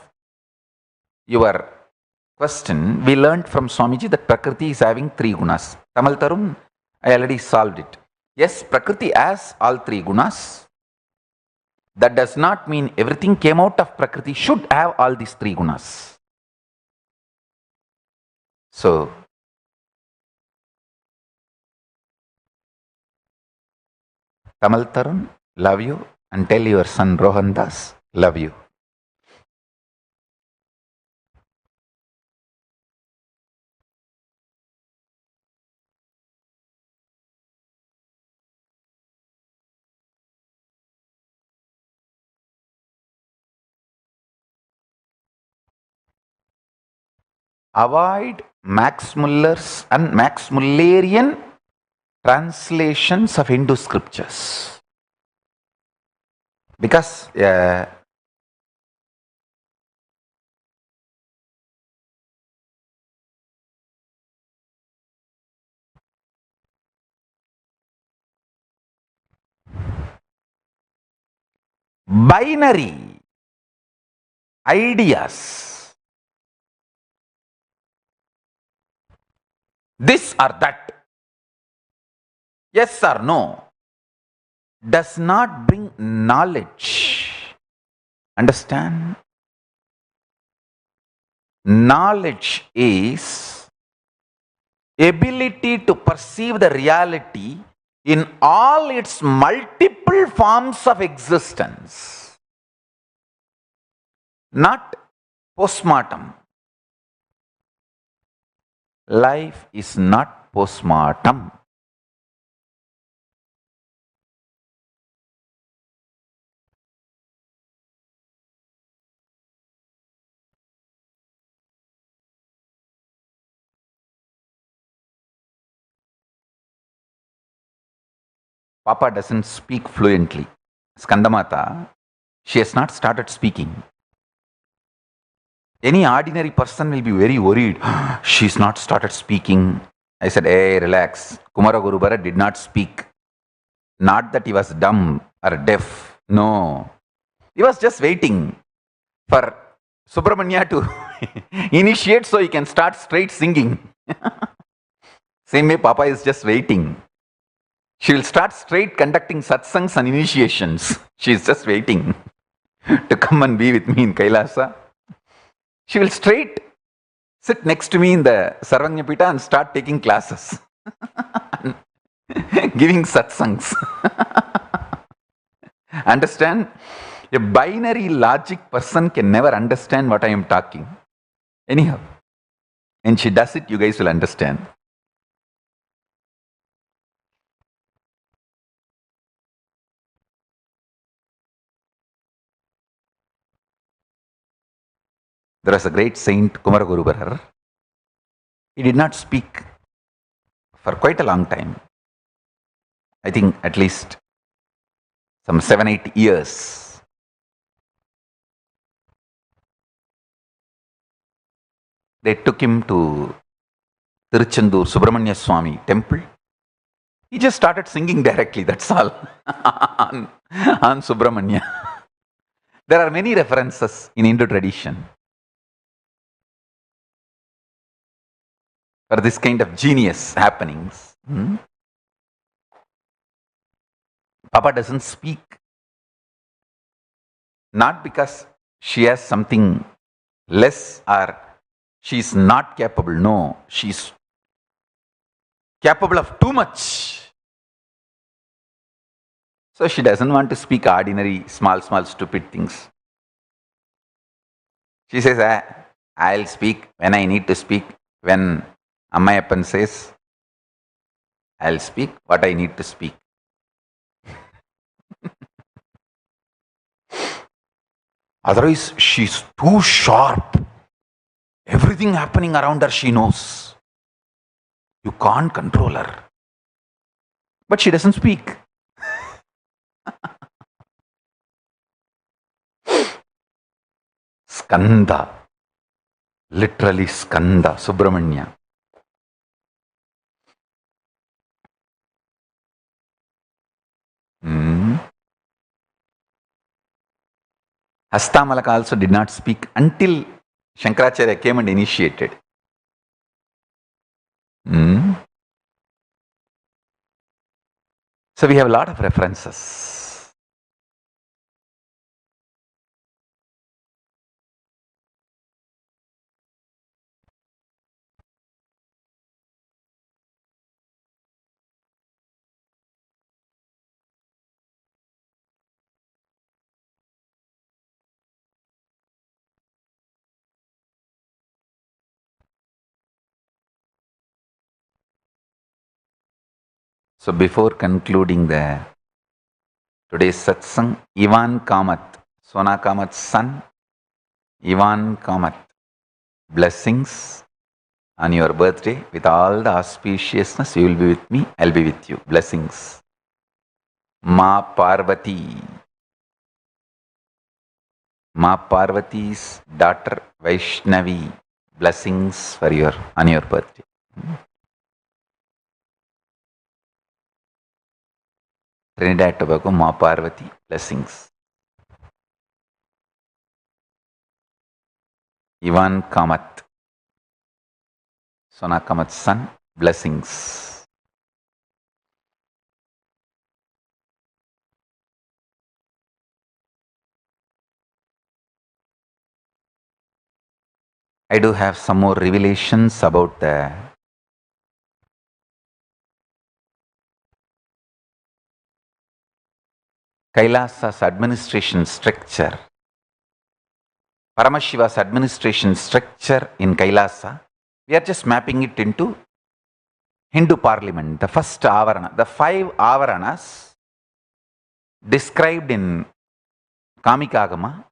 your question, we learned from Swamiji that Prakriti is having three gunas. Tamal Tarun, I already solved it. Yes, Prakriti has all three gunas. That does not mean everything came out of Prakriti should have all these three gunas. So, Tamal Tarun, love you, and tell your son Rohan Das, love you. Avoid Max Muller's and Max Mullerian translations of Hindu scriptures. Because binary ideas, this or that, yes or no, does not bring knowledge. Understand? Knowledge is ability to perceive the reality in all its multiple forms of existence. Not postmortem. Life is not postmortem. Papa doesn't speak fluently. Skandamata, she has not started speaking. Any ordinary person will be very worried. She's not started speaking. I said, hey, relax. Kumara Gurubara did not speak. Not that he was dumb or deaf. No. He was just waiting for Subramanya to initiate so he can start straight singing. Same way Papa is just waiting. She will start straight conducting satsangs and initiations. She is just waiting to come and be with me in Kailasa. She will straight sit next to me in the Sarvanyapita and start taking classes. Giving satsangs. Understand? A binary logic person can never understand what I am talking. Anyhow, when she does it, you guys will understand. There was a great saint, Kumara Gurubarar. He did not speak for quite a long time. I think at least some 7-8 years. They took him to Tiruchendur Subramanya Swami temple. He just started singing directly, that's all, on Subramanya. There are many references in Hindu tradition for this kind of genius happenings. Papa doesn't speak. Not because she has something less or she's not capable. No, she's capable of too much. So she doesn't want to speak ordinary, small, stupid things. She says, I'll speak when I need to speak. When Ammayappan says, I'll speak what I need to speak. Otherwise, she's too sharp. Everything happening around her, she knows. You can't control her. But she doesn't speak. Skanda. Literally Skanda, Subramanya. Hastamalaka also did not speak until Shankaracharya came and initiated. Hmm? So we have a lot of references. So before concluding today's satsang, Ivan Kamath, Sona Kamath's son, Ivan Kamath, blessings on your birthday. With all the auspiciousness, you will be with me, I'll be with you. Blessings. Ma Parvati. Ma Parvati's daughter Vaishnavi. Blessings for on your birthday. Trinidad Tobago, Ma Parvati, blessings. Ivan Kamath, Sona Kamath's son, blessings. I do have some more revelations about the Kailasa's administration structure. Paramashiva's administration structure in Kailasa. We are just mapping it into Hindu parliament, the first avarana, the 5 avaranas described in Kamikagama,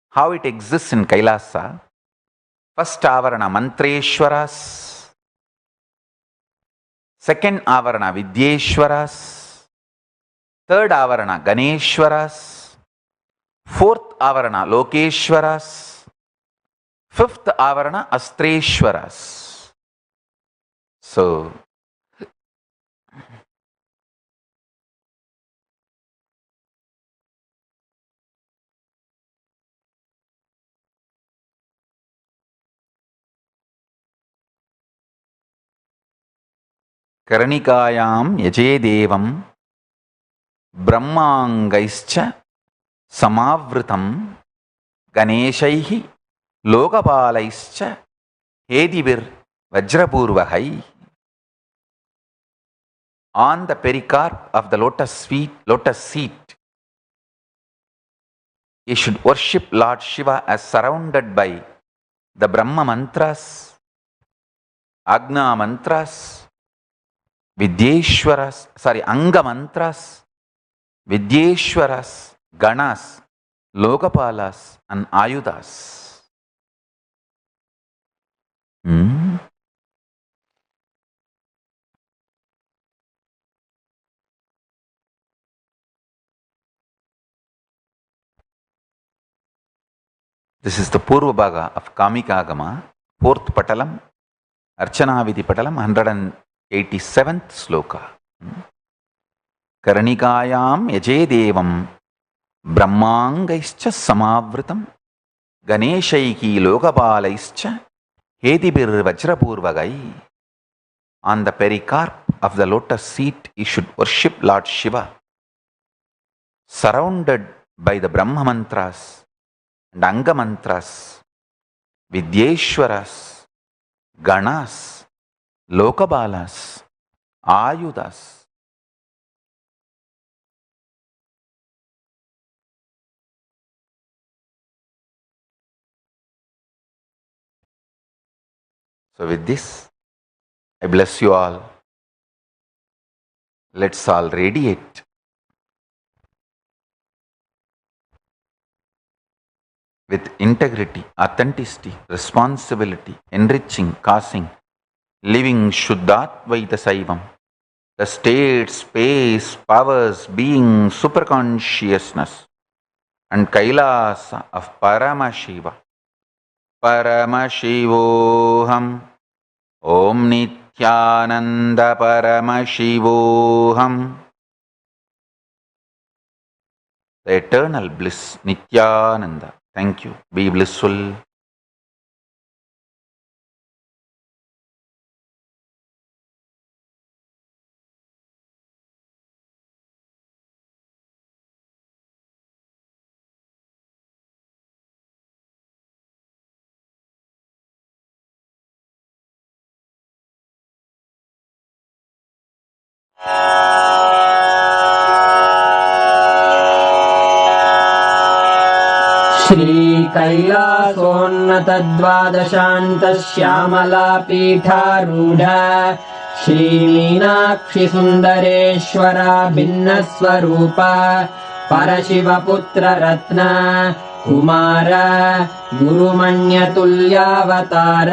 how it exists in Kailasa. First avarana Mantreshwaras, second avarana Vidyeshwaras, third avarana Ganeshwaras, fourth avarana Lokeshwaras, fifth avarana Astreshwaras. So, Karnikayam Yajedevam Brahmangaischa Samavritam Ganeshaihi Lokapalaischa Hedivir Vajrapurvahai. On the pericarp of the lotus seat, you should worship Lord Shiva as surrounded by the Brahma mantras, Agna mantras, Anga mantras, Vidyeshwaras, Ganas, Lokapalas, and Ayudas. This is the Purva Bhaga of Kamikagama, 4th Patalam, Archanaviti Patalam, 187th sloka. Karnikayam Yajedevam Brahmangaischa Samavritam Ganeshaiki Lokapalaischa Hedibir Vajrapurvagai. On the pericarp of the lotus seat, you should worship Lord Shiva, surrounded by the Brahma mantras and Anga mantras, Vidyeshwaras, Ganas, Lokabalas, Ayudas. So with this, I bless you all. Let's all radiate with integrity, authenticity, responsibility, enriching, causing, living Shuddhatvaita Saivam, the state, space, powers, being, superconsciousness, and Kailasa of Paramashiva. Paramashivoham, Om Nithyananda Paramashivoham. The eternal bliss, Nithyananda. Thank you. Be blissful. श्रीकैलासोन्नतद्वादशान्तश्यामलापीठारूढ श्रीमीनाक्षिसुन्दरेश्वरा भिन्नस्वरूप परशिवपुत्ररत्न Kumar गुरुमण्यतुल्यावतार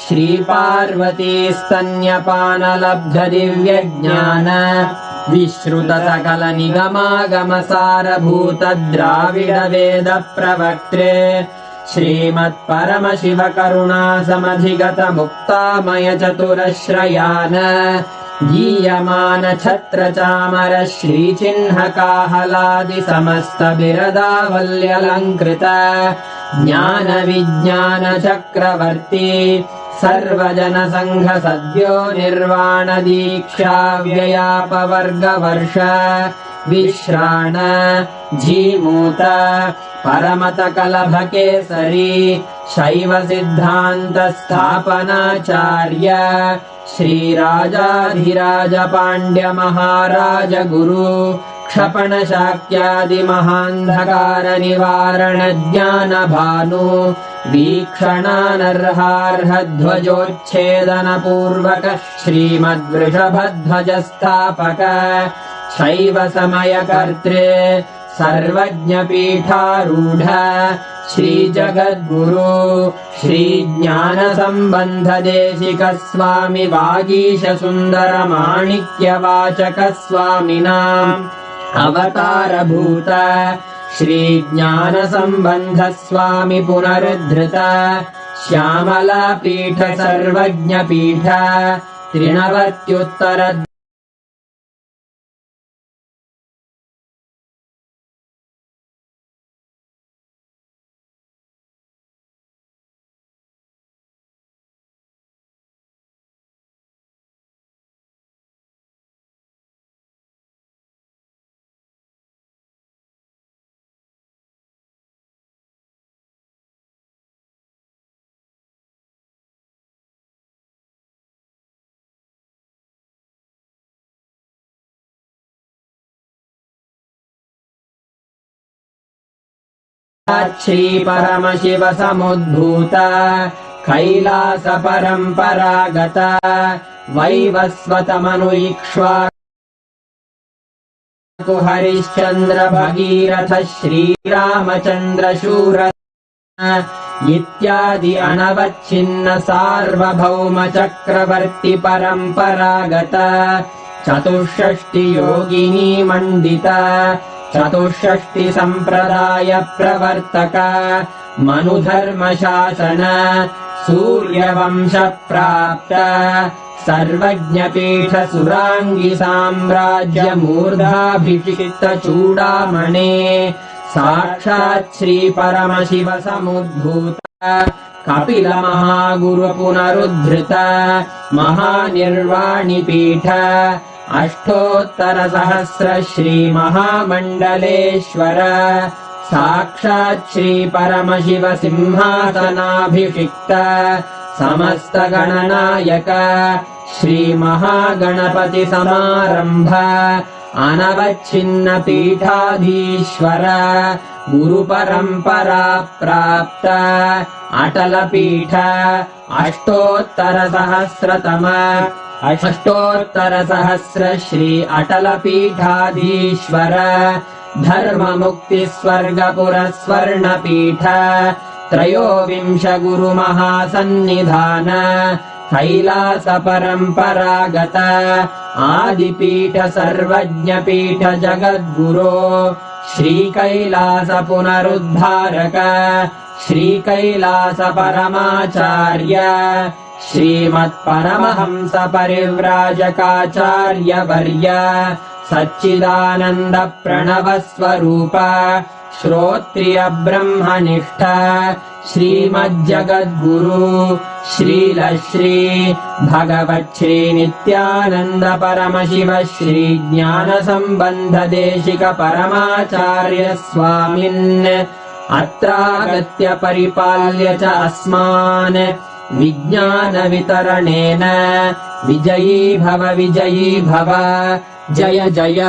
श्रीपार्वतीस्तन्यपानलब्धदिव्यज्ञान विश्रुतसकलनिगमागमसारभूत द्राविडवेदप्रवक्त्रे श्रीमत्परमशिवकरुणासमधिगतमुक्तामयचतुरश्रयान गीयमान छत्रचामर श्रीचिह्नकाहलादिसमस्तबिरदावल्यलङ्कृत ज्ञानविज्ञानचक्रवर्ती सर्वजनसङ्घ सद्यो निर्वाणदीक्षाव्ययापवर्गवर्ष विश्राण जीमूत परमतकलभकेसरी शैवसिद्धान्तस्थापनाचार्य श्रीराजाधिराज पाण्ड्यमहाराज गुरु क्षपणशाक्यादिमहान्धकारनिवारणज्ञानभानु वीक्षणानर्हार्हध्वजोच्छेदनपूर्वक श्रीमद्वृषभध्वजस्थापक शैवसमयकर्त्रे सर्वज्ञपीठारूढ श्रीजगद्गुरु श्रीज्ञानसम्बन्धदेशिकस्वामि वागीशसुन्दरमाणिक्यवाचकस्वामिनाम् अवतारभूत श्रीज्ञानसम्बन्धस्वामि पुनरुद्धृत श्यामलापीठ सर्वज्ञपीठ त्रिनवत्युत्तर श्रीपरमशिवसमुद्भूत कैलासपरम्परागत वैवस्वतमनुईक्ष्वाकु हरिश्चन्द्र भगीरथ श्रीरामचन्द्रशूर इत्यादि अनवच्छिन्न सार्वभौम चक्रवर्ति परम्परागत चतुष्षष्टि योगिनी मण्डित चतुष्षष्टि सम्प्रदाय प्रवर्तक मनुधर्मशासन सूर्यवंश प्राप्त सर्वज्ञपीठ सुराङ्गी साम्राज्य मूर्धाभिषिक्त चूडामणे साक्षात् श्री परमशिव समुद्भूत कपिल महागुरु पुनरुद्धृत महानिर्वाणिपीठ अष्टोत्तरसहस्र श्री महामण्डलेश्वर साक्षात् श्री परमशिव सिंहासनाभिषिक्त समस्त गणनायक श्री महागणपति समारंभ अनवच्छिन्न पीठाधीश्वर गुरुपरम्परा प्राप्त अटल पीठ अष्टोत्तरसहस्र श्री अटल पीठाधीश्वर धर्ममुक्तिस्वर्गपुर स्वर्णपीठ त्रयोविंश गुरु महासन्निधान कैलास परम्परागत आदिपीठ सर्वज्ञपीठ जगद्गुरो श्रीकैलास पुनरुद्धारक श्रीकैलास परमाचार्य श्रीमत्परमहंस परिव्राजकाचार्य वर्य सच्चिदानन्द प्रणव स्वरूप श्रोत्रिय ब्रह्मनिष्ठ श्रीमज्जगद्गुरु श्रीलश्री भगवच्छ्री नित्यानन्द परमशिव श्री ज्ञान सम्बन्ध देशिक परमाचार्य स्वामिन् अत्रागत्य परिपाल्य च अस्मान् विज्ञान वितरणेन विजयी भव जय जय।